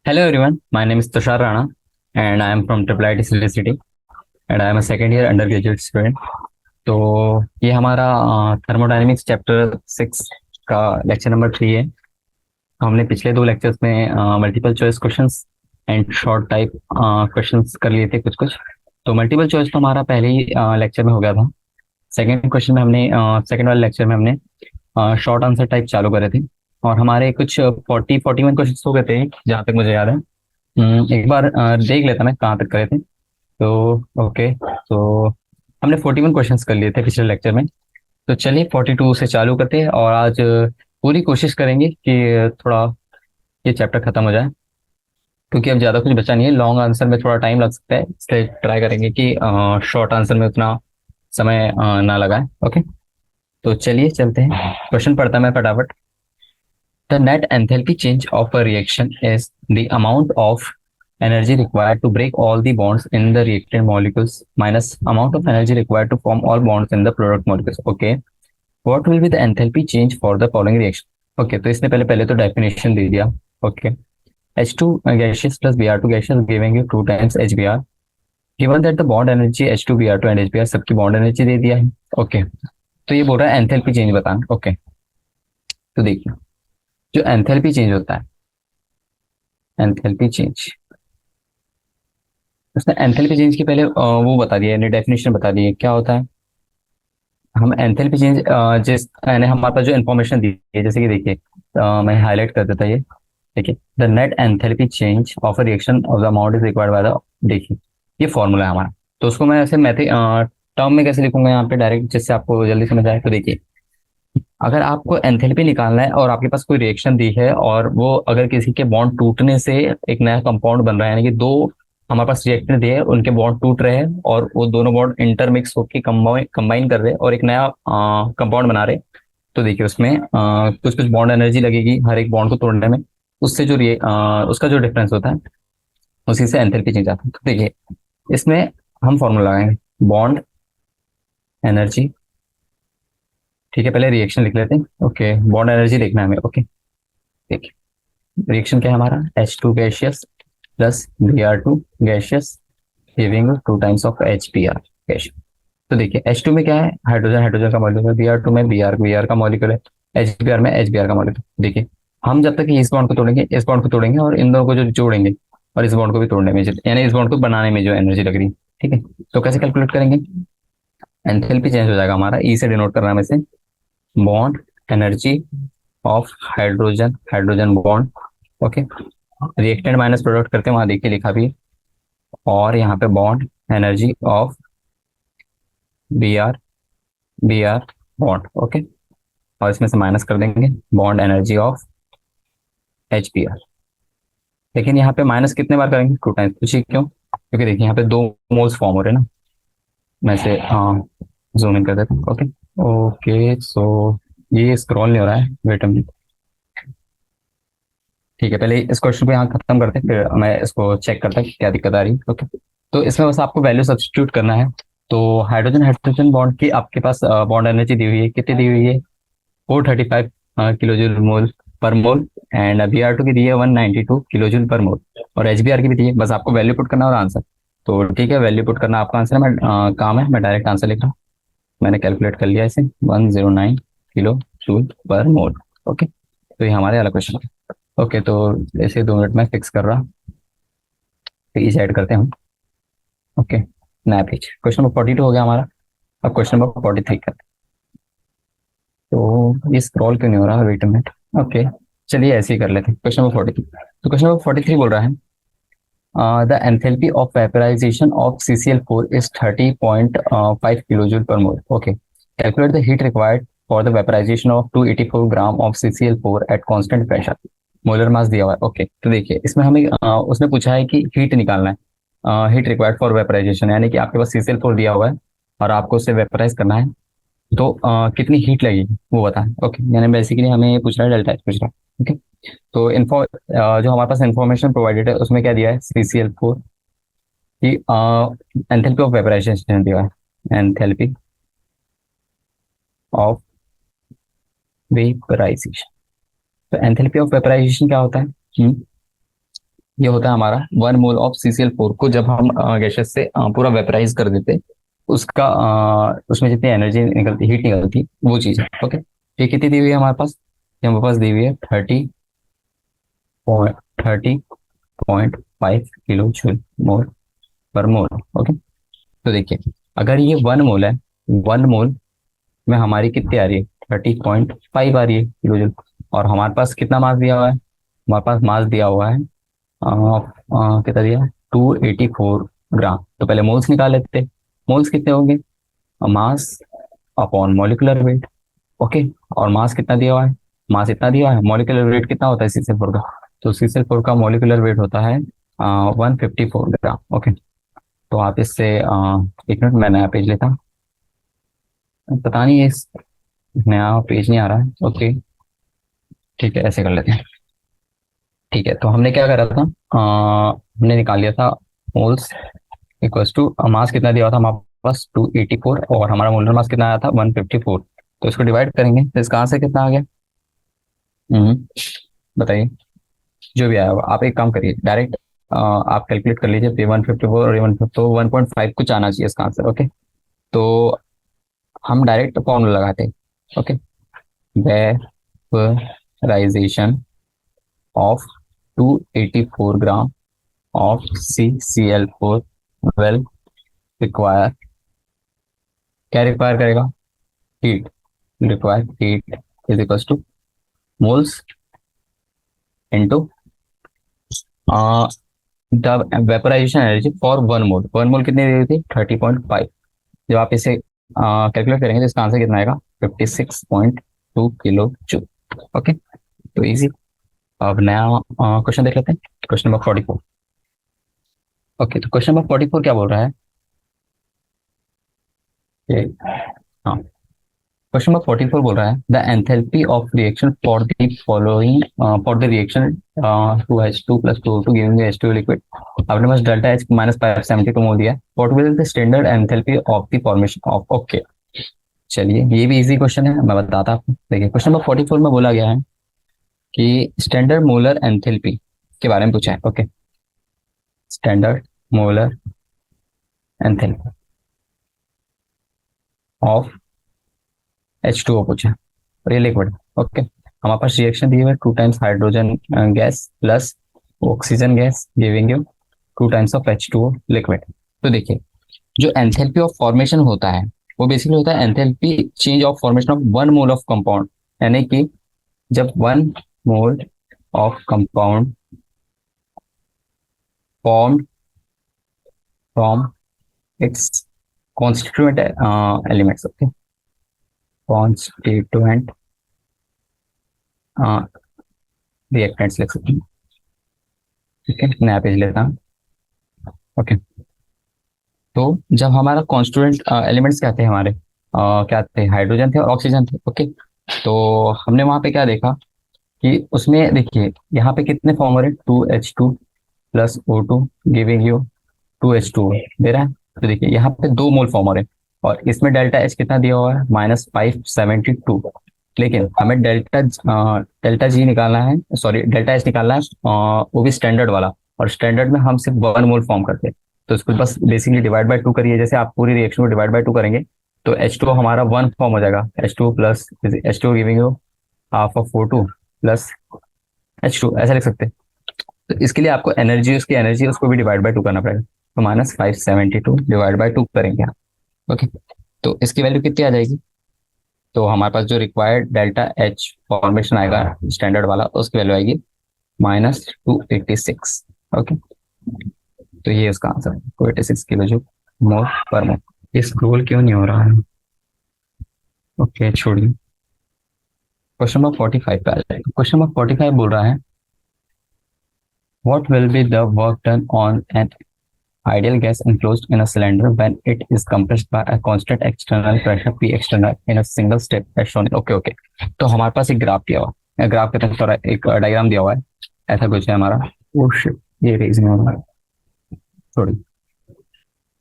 Hello everyone, my name is Tushar Rana and I am from Triple IT Silver City and I am a second year undergraduate student. तो ये हमारा thermodynamics chapter 6 का lecture number 3 है। हमने पिछले दो lectures में multiple choice questions and short type questions कर लिए थे कुछ कुछ। तो मल्टीपल चॉइस तो हमारा पहले ही लेक्चर में हो गया था। सेकेंड क्वेश्चन में हमने सेकेंड वाले लेक्चर में हमने शॉर्ट आंसर टाइप चालू करे थे और हमारे कुछ 41 क्वेश्चन हो गए थे जहाँ तक मुझे याद है। एक बार देख लेता मैं कहाँ तक करे थे। तो ओके, तो हमने 41 क्वेश्चंस कर लिए थे पिछले लेक्चर में। तो चलिए 42 से चालू करते हैं और आज पूरी कोशिश करेंगे कि थोड़ा ये चैप्टर खत्म हो जाए, क्योंकि अब ज़्यादा कुछ बचा नहीं है। लॉन्ग आंसर में थोड़ा टाइम लग सकता है, इसलिए ट्राई करेंगे कि शॉर्ट आंसर में उतना समय ना लगाए। ओके, तो चलिए चलते हैं। क्वेश्चन पढ़ता मैं फटाफट। The net enthalpy change of a reaction is the amount of energy required to break all the bonds in the reactant molecules minus amount of energy required to form all bonds in the product molecules. Okay. What will be the enthalpy change for the following reaction? Okay, तो इसने पहले पहले तो definition दे दिया। Okay. H2 gaseous plus Br2 gaseous giving you 2 times HBr. Given that the bond energy H2 Br2 and HBr सबकी bond energy दे दिया है। Okay. तो ये बोल रहा है एंथैल्पी चेंज बताना। ओके, तो देखिए जो एंथैल्पी चेंज होता है, एंथैल्पी चेंज, उसने एंथैल्पी चेंज की पहले वो बता दिया, यानी डेफिनेशन बता दी है क्या होता है। हम एंथैल्पी चेंज जिस यानी हमारे पास जो इन्फॉर्मेशन दी है, जैसे कि देखिए मैं हाईलाइट कर देता ये। देखिए the net enthalpy change of a reaction of the amount is required by the, देखिए ये फॉर्मूला है हमारा। तो उसको मैं ऐसे मैथ टर्म में कैसे लिखूंगा यहाँ पे डायरेक्ट, जिससे आपको जल्दी समझ आए। तो देखिए अगर आपको एंथैल्पी निकालना है और आपके पास कोई रिएक्शन दी है और वो अगर किसी के बॉन्ड टूटने से एक नया कंपाउंड बन रहा है, यानी कि दो हमारे पास रिएक्टेंट दिए हैं, उनके बॉन्ड टूट रहे हैं और वो दोनों बॉन्ड इंटरमिक्स होकर कंबाइन कर रहे हैं और एक नया कंपाउंड बना रहे हैं। तो देखिए उसमें कुछ कुछ बॉन्ड एनर्जी लगेगी हर एक बॉन्ड को तोड़ने में। उससे जो उसका जो डिफरेंस होता है उसी से एंथैल्पी चेंज आता है। तो देखिए इसमें हम फॉर्मूला लगाएंगे बॉन्ड एनर्जी। ठीक है, पहले रिएक्शन लिख लेते हैं। ओके, बॉन्ड एनर्जी लिखना है हमें। ओके, देखिए रिएक्शन क्या है हमारा, H2 gaseous plus Br2 gaseous giving 2 times of HBr gaseous. तो देखिए H2 में क्या है, हाइड्रोजन, हाइड्रोजन का मॉलिक्यूल है। Br2 में Br का मॉलिक्यूल है। HBr में HBr का मॉलिक्यूल। देखिए हम जब तक इस बॉन्ड को तोड़ेंगे, इस बॉन्ड को तोड़ेंगे और इन दोनों को जो जोड़ेंगे और इस बॉन्ड को भी तोड़ने में यानी इस बॉन्ड को बनाने में जो एनर्जी लग रही है, ठीक है। तो कैसे कैलकुलेट करेंगे, एंथैल्पी चेंज हो जाएगा हमारा, ई से डिनोट करना है वैसे, bond energy of hydrogen, hydrogen bond. Okay, reactant minus product करते हैं, वहां देखिए लिखा भी है। और यहाँ पे bond energy of B R, B R bond. Okay, और इसमें से माइनस कर देंगे bond energy of H B R. लेकिन यहाँ पे माइनस कितने बार करेंगे, 2 टाइम्स। पूछिए क्यों, क्योंकि देखिए यहाँ पे दो मोल्स फॉर्म हो रहे हैं ना। मैं से जूम इन कर देता हूँ। ओके, ओके सो ये स्क्रॉल नहीं हो रहा है, वेट अ मिनट। ठीक है, पहले इस क्वेश्चन को यहाँ खत्म करते हैं, फिर मैं इसको चेक करता हूँ कि क्या दिक्कत आ रही है। ओके, तो इसमें बस आपको वैल्यू सब्स्टिट्यूट करना है। तो हाइड्रोजन हाइड्रोजन बॉन्ड की आपके पास बॉन्ड एनर्जी दी हुई है, कितनी दी हुई है, 435 किलो जूल मोल पर मोल। एंड Br2 की दी है 192 किलो जूल पर मोल और HBr की भी दी है। बस आपको वैल्यू पुट करना और आंसर। तो ठीक है, वैल्यू पुट करना आपका आंसर है। मैं काम है, मैं डायरेक्ट आंसर लिख रहा हूँ। मैंने कैलकुलेट कर लिया इसे, 109 किलो जूल पर मोल। ओके, तो ये हमारे वाला क्वेश्चन है। ओके, तो ऐसे 2 मिनट में फिक्स कर रहा, पेज ऐड करते हैं हम। ओके, नया पेज, क्वेश्चन नंबर 42 हो गया हमारा। अब क्वेश्चन नंबर 43 करते हैं। तो ये स्क्रॉल क्यों नहीं हो रहा, वेट अ मिनट। ओके, चलिए ऐसे ही कर लेते हैं। क्वेश्चन नंबर 43, तो क्वेश्चन नंबर 43 बोल रहा है the enthalpy of vaporization of CCl4 is 30.5 kilojoule per mole. Okay, calculate the heat required for the vaporization of 284 gram of CCl4 at constant pressure. Molar mass दिया हुआ है। Okay, तो देखिए इसमें हमें उसने पूछा है कि हीट निकालना है, हीट रिक्वायर्ड फॉर वेपराइजेशन, यानी कि आपके पास CCl4 दिया हुआ है और आपको उसे वेपराइज करना है। तो कितनी हीट लगेगी वो बताएं। ओके, यानी बेसिकली हमें ये पूछ रहा है, डेल्टा एच पूछ रहा है। ओके, तो जो हमारे पास इंफॉर्मेशन प्रोवाइडेड है उसमें क्या दिया है, CCl4 की एंथैल्पी ऑफ वेपराइजेशन दिया है, एंथैल्पी ऑफ वेपराइजेशन। तो एंथैल्पी ऑफ वेपराइजेशन क्या होता है, ये होता है हमारा 1 मोल ऑफ CCl4 को जब हम गैसेस से पूरा वेपराइज कर देते, उसका उसमें जितनी एनर्जी निकलती, हीट निकलती, वो चीज़ है। ओके, ये कितनी दी हुई है हमारे पास? ये हमारे पास दी हुई है 30.5 किलो जूल पर मोल। ओके, तो देखिए, अगर ये 1 मोल है, 1 मोल में हमारी कितनी आ रही है? 30.5 आ रही है किलो जूल। और हमारे पास कितना मास दिया हुआ है? हमारे पास मास दिया हुआ है कितना दिया है? 284 ग्राम। तो पहले मोल्स निकाल लेते हैं। मोल्स कितने होंगे? Mass upon molecular weight. Okay, और मास कितना दिया हुआ है? मास इतना दिया हुआ है। मॉलिक्यूलर वेट कितना होता है CCl4 का? तो CCl4 का मॉलिक्यूलर वेट होता है 154 ग्राम। ओके, तो आप इससे एक मिनट, मैं नया पेज लेता हूँ। पता नहीं ये नया पेज नहीं आ रहा है। ओके, ठीक है, ऐसे कर लेते हैं। ठीक है, तो हमने क्या करा था? हमने निकाल लिया था मोल्स इक्वल्स टू मास कितना दिया हुआ था हमारे पास? 284, और हमारा मोलर मास कितना आया था? 154। तो इसको डिवाइड करेंगे तो इसका आंसर कितना आ गया? हम्म, बताइए। जो भी आया होगा, आप एक काम करिए, डायरेक्ट आप कैलकुलेट कर लीजिए। 154 और 1, तो 1.5 कुछ आना चाहिए इसका आंसर। ओके, तो हम डायरेक्ट फॉर्मूला लगाते हैं। Okay, vaporization of 284 gram of CCl4 will require, क्या रिक्वायर करेगा? Heat. Require heat is equal to moles into the vaporization energy for 1 mole. 1 mole कितनी दी हुई थी? 30.5। जब आप इसे कैलकुलेट करेंगे तो इसका आंसर कितना आएगा? 56.2 किलो जूल। ओके, तो इजी। अब नया क्वेश्चन देख लेते हैं, क्वेश्चन नंबर 44। ओके, तो क्वेश्चन नंबर 44 क्या बोल रहा है? ये, हाँ, क्वेश्चन नंबर 44 बोल रहा है the enthalpy of reaction for the following, for the reaction 2H2 plus 2O2 giving H2 liquid. आपने बस डेल्टा H माइनस 572 मोल दिया है। What will the standard enthalpy of the formation of? Okay, चलिए, ये भी इजी क्वेश्चन है, मैं बताता हूँ। देखिए, क्वेश्चन नंबर 44 में बोला गया है कि स्टैंडर्ड मोलर एंथैल्पी के बारे में पूछा है। Okay, standard molar enthalpy of H2O पूछा है, और ये लिक्विड। ओके, हमारे पास रिएक्शन दी हुई है 2 times hydrogen gas plus oxygen gas giving you 2 times of H2O liquid. तो देखिए, जो एंथैल्पी ऑफ फॉर्मेशन होता है वो बेसिकली होता है enthalpy change of formation of 1 mole of compound. यानी कि जब 1 mole of compound form from its constituent elements. Okay, constituent reactants लिख सकते हैं। ठीक है, नया पेज लेता हूँ। ओके, तो जब हमारा कॉन्स्टिट्यूएंट एलिमेंट्स क्या थे हमारे? क्या थे? हाइड्रोजन थे और ऑक्सीजन थे। ओके, तो हमने वहां पे क्या देखा कि उसमें देखिए, यहाँ पे कितने फॉर्म हो रहे हैं? 2H2 plus O2 giving you 2H2 दे रहा है। तो देखिए, यहाँ पे 2 मोल फॉर्म हो रहे हैं, और इसमें डेल्टा H कितना दिया हुआ है? -572। लेकिन हमें डेल्टा जी निकालना है, सॉरी डेल्टा एच निकालना है, वो भी स्टैंडर्ड वाला। और स्टैंडर्ड में हम सिर्फ 1 मोल फॉर्म करते हैं। तो इसको बस बेसिकली डिवाइड बाय 2 करिए। जैसे आप पूरी रिएक्शन को डिवाइड बाय 2 करेंगे तो H2O हमारा 1 फॉर्म हो जाएगा। H2O plus H2O giving you half of O2 plus H2, ऐसा लिख सकते हैं। तो इसके लिए आपको एनर्जी, उसकी एनर्जी उसको भी डिवाइड बाय 2 करना पड़ेगा। तो -572 डिवाइड बाय 2 करेंगे आप। ओके, तो इसकी वैल्यू कितनी आ जाएगी? तो हमारे पास जो रिक्वायर्ड डेल्टा एच फॉर्मेशन आएगा स्टैंडर्ड वाला, उसकी वैल्यू आएगी -286। ओके, तो ये उसका आंसर है, 286 किलो जूल मोल पर मोल। ये स्क्रोल क्यों नहीं हो रहा है? ओके, छोड़िए, क्वेश्चन नंबर 45 पे आ जाएगा। क्वेश्चन नंबर 45 बोल रहा है what will be the work done on an ideal gas enclosed in a cylinder when it is compressed by a constant external pressure P external in a single step as shown। Okay okay, तो हमारे पास एक graph दिया हुआ है, graph के तहत थोड़ा एक डायग्राम दिया हुआ है। ऐसा कुछ है हमारा। ओ शिट, ये रेज नहीं हो रहा है, थोड़ी।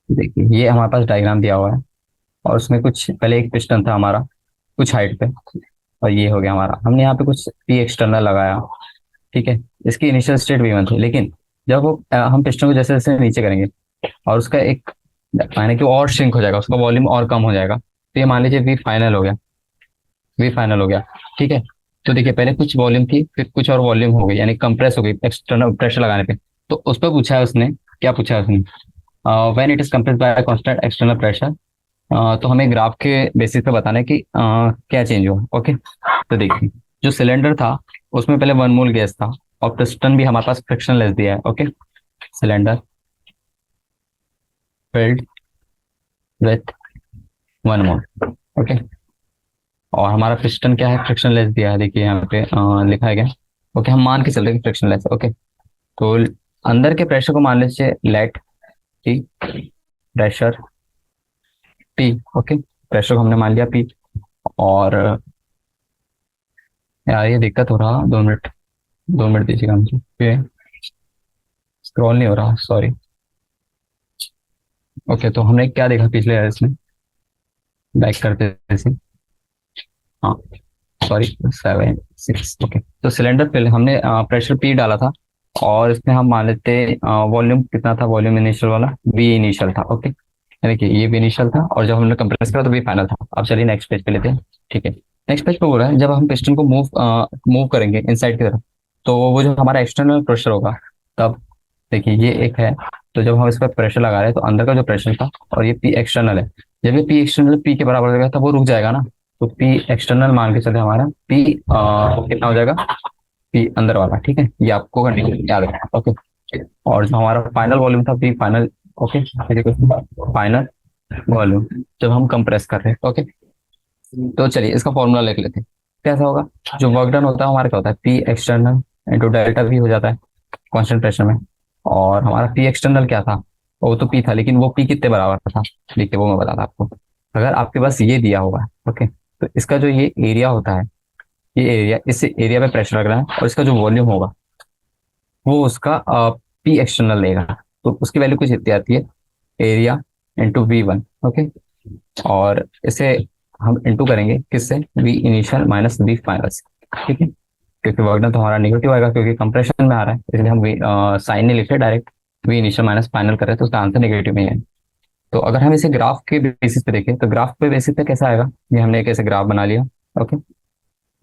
देखिए, ये हमारे पास डायग्राम दिया हुआ है, और उसमें कुछ पहले एक पिस्टन था हमारा कुछ हाइट पे, और ये हो गया हमारा। हमने यहाँ पे कुछ पी एक्सटर्नल लगाया। ठीक है, इसकी इनिशियल स्टेट V1 थी, लेकिन जब वो हम पिस्टन को जैसे जैसे नीचे करेंगे और उसका एक यानी कि और श्रिंक हो जाएगा, उसका वॉल्यूम और कम हो जाएगा, तो ये मान लीजिए वी फाइनल हो गया। वी फाइनल हो गया, ठीक है। तो देखिए पहले कुछ वॉल्यूम थी, फिर कुछ और वॉल्यूम हो गई, यानी कंप्रेस हो गई एक्सटर्नल प्रेशर लगाने पे। तो उस पर पूछा है उसने, क्या पूछा है उसने, when it is compressed bye constant external pressure. तो हमें ग्राफ के बेसिस पे बताना है कि क्या चेंज हुआ। ओके, तो देखिए जो सिलेंडर था उसमें पहले 1 मोल गैस था, और पिस्टन भी हमारे पास फ्रिक्शनलेस दिया है। Okay, cylinder filled with 1 mole. Okay, और हमारा पिस्टन क्या है, फ्रिक्शनलेस दिया है, देखिए यहाँ पे लिखा है क्या। ओके, हम मान के चल रहे हैं फ्रिक्शनलेस। ओके, तो अंदर के प्रेशर को मान लीजिए let T, pressure T. Okay, pressure को हमने मान लिया पी। और यार ये दिक्कत हो रहा, 2 मिनट, 2 मिनट दीजिएगा मुझे, स्क्रॉल नहीं हो रहा, सॉरी। ओके, तो हमने क्या देखा पिछले इसमें, बैक करते थे। हाँ, सॉरी, 7 6। ओके, तो सिलेंडर पे हमने प्रेशर पी डाला था, और इसमें हम मान लेते वॉल्यूम कितना था, वॉल्यूम इनिशियल वाला वी इनिशियल था। ओके, यानी कि ये भी इनिशियल था, और जब हमने कंप्रेस करा तो भी फाइनल था। अब चलिए नेक्स्ट पेज पे लेते हैं। ठीक है, नेक्स्ट पेज पे बोल रहा है जब हम पिस्टन को मूव मूव करेंगे इनसाइड की तरफ, तो वो जो हमारा एक्सटर्नल प्रेशर होगा, तब देखिए ये एक है। तो जब हम इस पर प्रेशर लगा रहे हैं तो अंदर का जो प्रेशर था, और ये पी एक्सटर्नल है, जब ये पी एक्सटर्नल पी के बराबर हो जाएगा तब वो रुक जाएगा ना। तो पी एक्सटर्नल मान के चले हमारा पी कितना हो जाएगा, पी अंदर वाला। ठीक है, ये आपको कंडीशन याद रखना। ओके, और जो हमारा फाइनल वॉल्यूम था P final. Okay, final volume जब हम कंप्रेस कर रहे हैं। ओके, तो चलिए इसका फॉर्मूला लिख लेते हैं। कैसा होगा, जो वर्क डन होता है हमारा क्या होता है, पी एक्सटर्नल इंटू डेल्टा भी हो जाता है कांस्टेंट प्रेशर में। और हमारा पी एक्सटर्नल क्या था, वो तो पी था, लेकिन वो पी कितने बराबर था, देखिए वो मैं बताता आपको। अगर आपके पास ये दिया होगा, ओके, तो इसका जो ये एरिया होता है, ये एरिया, इस एरिया पे प्रेशर लग रहा है, और इसका जो वॉल्यूम होगा वो उसका पी एक्सटर्नल लेगा। तो उसकी वैल्यू कुछ इतनी आती है, एरिया इंटू वी 1। ओके, और इसे हम इंटू करेंगे किससे, V initial minus V final से। ठीक है, क्योंकि वर्क डन तो हमारा निगेटिव आएगा, क्योंकि कंप्रेशन में आ रहा है, इसलिए हम साइन नहीं लिखे direct, V initial minus final कर रहे हैं, तो उसका आंसर निगेटिव में है। तो अगर हम इसे ग्राफ के बेसिस पे देखें, तो ग्राफ पे बेसिस पे कैसा आएगा, ये हमने एक ऐसे ग्राफ बना लिया। ओके,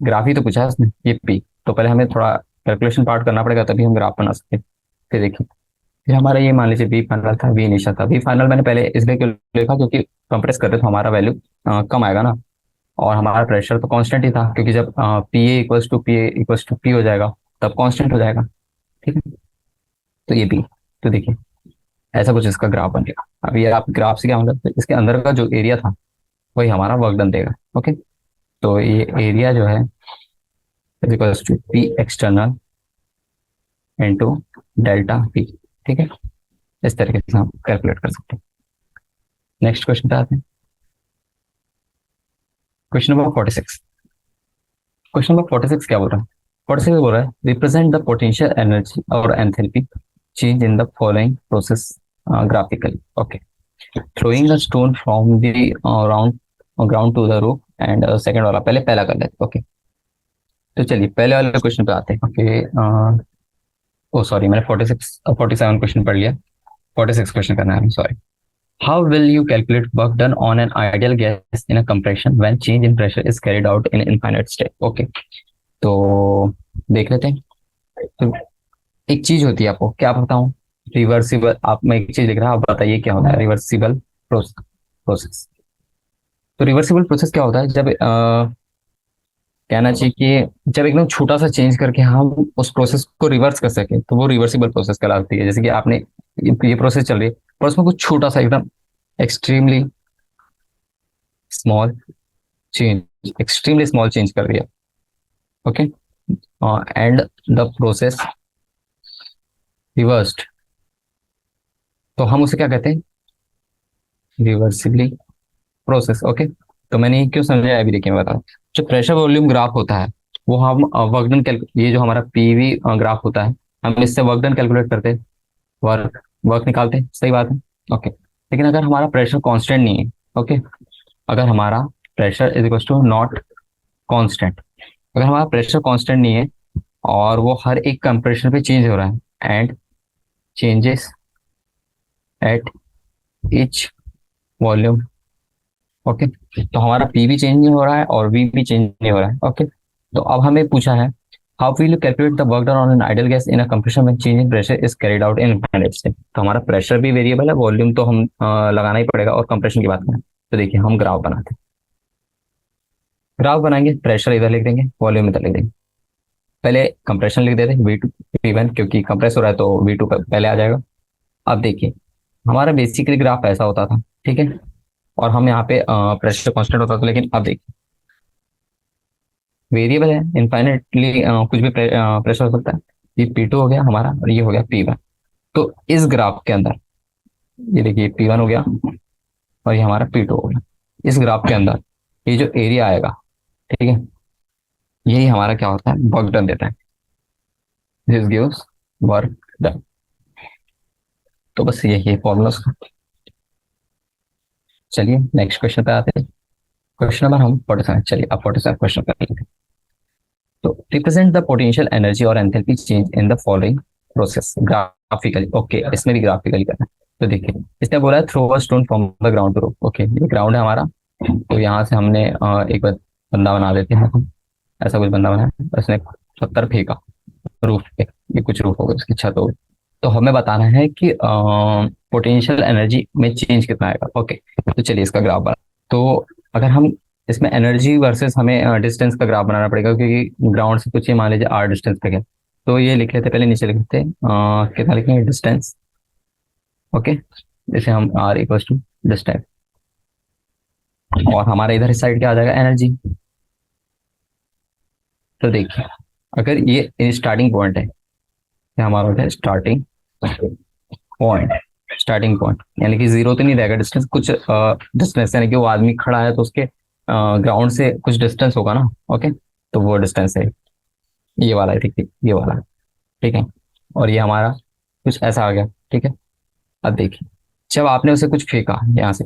ग्राफ ही तो पूछा है उसने, ये पी, तो पहले हमें थोड़ा कैलकुलेशन पार्ट करना पड़ेगा तभी हम ग्राफ बना सकते हैं। फिर देखिए, फिर हमारा ये मान लीजिए वी फाइनल था, वी इनिशियल था। वी फाइनल मैंने पहले इसलिए क्यों लिखा, क्योंकि कंप्रेस कर रहे तो हमारा वैल्यू कम आएगा ना, और हमारा प्रेशर तो कांस्टेंट ही था, क्योंकि जब P A equals to P A equals to P हो जाएगा तब कांस्टेंट हो जाएगा। ठीक है, तो ये भी, तो देखिए ऐसा कुछ इसका ग्राफ बनेगा। अब ये आप ग्राफ से क्या मतलब, तो इसके अंदर का जो एरिया था वही हमारा वर्क डन देगा। ओके, तो ये एरिया जो है equals to P external into delta P. ठीक है, इस तरीके से हम कैलकुलेट कर सकते हैं। नेक्स्ट क्वेश्चन पे आते हैं, क्वेश्चन नंबर 46। क्वेश्चन नंबर 46 क्या बोल रहा है, 46 बोल रहा है रिप्रेजेंट द पोटेंशियल एनर्जी और enthalpy change in the following process graphically. Okay, throwing a stone from the round ground to the roof and second वाला पहले पहला कर लेते। ओके, तो चलिए पहले वाले क्वेश्चन पे आते हैं। ओके, ओ सॉरी, मैंने 46 47 क्वेश्चन पढ़ लिया, 46 क्वेश्चन करना है, sorry. How will you calculate work done on an ideal gas in a compression when change in pressure is carried out in infinite step. Okay, तो देख लेते हैं। तो एक चीज होती है, आपको क्या बताऊं, रिवर्सिबल। आप, मैं एक चीज लिख रहा हूं, आप बताइए क्या होता है रिवर्सिबल प्रोसेस। तो रिवर्सिबल प्रोसेस क्या होता है, जब कहना चाहिए कि जब एकदम छोटा सा चेंज करके हम उस प्रोसेस को रिवर्स कर सके, तो वो रिवर्सिबल प्रोसेस कहलाती है। जैसे कि आपने ये प्रोसेस चल रही है, पर उसमें कुछ छोटा सा एकदम extremely small extremely small change कर दिया। Okay, and the process reversed, तो हम उसे क्या कहते हैं, रिवर्सिबली प्रोसेस। ओके, तो मैंने ये क्यों समझाया अभी देखिए मैं बता, जो प्रेशर वॉल्यूम ग्राफ होता है वो हम वर्क डन ये जो हमारा पीवी ग्राफ होता है, हम इससे वर्क डन कैलकुलेट करते हैं, वर्क वर्क निकालते हैं, सही बात है। ओके, लेकिन अगर हमारा प्रेशर कांस्टेंट नहीं है, ओके, अगर हमारा pressure is equal to not constant, अगर हमारा प्रेशर कांस्टेंट नहीं है और वो हर एक कंप्रेशन पे चेंज हो रहा है, and changes at each volume. Okay, तो हमारा पी भी चेंज नहीं हो रहा है और वी भी चेंज नहीं हो रहा है। ओके, तो अब हमें पूछा है how will you calculate the work done on an idol gas in a compression when change in pressure is carried out in infinite step. तो हमारा प्रेशर भी वेरिएबल है, वॉल्यूम तो हम लगाना ही पड़ेगा, और कंप्रेशन की बात करें तो देखिए हम ग्राफ बनाते हैं। ग्राफ बनाएंगे, प्रेशर इधर लिख देंगे, वॉल्यूम इधर लिख देंगे। पहले कंप्रेशन लिख देते हैं V2 V1, क्योंकि कंप्रेस हो रहा है तो V2 पहले आ जाएगा। अब देखिए हमारा बेसिकली ग्राफ ऐसा होता था, ठीक है, और हम यहाँ पे प्रेशर कांस्टेंट होता था, लेकिन अब देखिए वेरिएबल है इनफाइनेटली, कुछ भी प्रेशर हो सकता है। ये P2 हो गया हमारा और ये हो गया P1। तो इस ग्राफ के अंदर ये देखिए P1 हो गया और ये हमारा P2 हो गया। इस ग्राफ के अंदर ये जो एरिया आएगा, ठीक है, यही हमारा क्या होता है, वर्क डन देता है। This gives work done. तो बस यही है फॉर्मूला। चलिए नेक्स्ट क्वेश्चन पे आते हैं। क्वेश्चन नंबर हम 47, चलिए अब 47 क्वेश्चन कर लेते हैं। तो रिप्रेजेंट द पोटेंशियल एनर्जी और enthalpy change in the following process graphically. Okay, इसमें भी ग्राफिकली करना है। तो देखिए इसने बोला है throw a stone from the ground to roof. Okay, ये ग्राउंड है हमारा, तो यहाँ से हमने एक बंदा बना देते हैं हम। ऐसा कुछ बंदा बनाया, उसने पत्थर फेंका रूफ पे, ये कुछ रूफ हो गया, उसकी छत हो गई। तो हमें बताना है कि पोटेंशियल एनर्जी में चेंज कितना आएगा। ओके, तो चलिए इसका ग्राफ बना। तो अगर हम इसमें एनर्जी वर्सेस हमें डिस्टेंस का ग्राफ बनाना पड़ेगा, क्योंकि ग्राउंड से कुछ ही मान लीजिए आर डिस्टेंस पे है। तो ये लिख लेते, पहले नीचे लिख लेते कितना लिखेंगे, डिस्टेंस। ओके, जैसे हम आर इक्वल्स टू डिस्टेंस, और हमारा इधर इस साइड क्या आ जाएगा, एनर्जी। तो देखिए अगर ये स्टार्टिंग पॉइंट है, ये हमारा होता है स्टार्टिंग पॉइंट। स्टार्टिंग पॉइंट यानी कि जीरो तो नहीं रहेगा, डिस्टेंस कुछ डिस्टेंस, यानी कि वो आदमी खड़ा है तो उसके ग्राउंड से कुछ डिस्टेंस होगा ना। ओके, तो वो डिस्टेंस है, ये वाला है, ठीक ठीक, ये वाला है, ठीक है। और ये हमारा कुछ ऐसा आ गया, ठीक है। अब देखिए जब आपने उसे कुछ फेंका यहाँ से,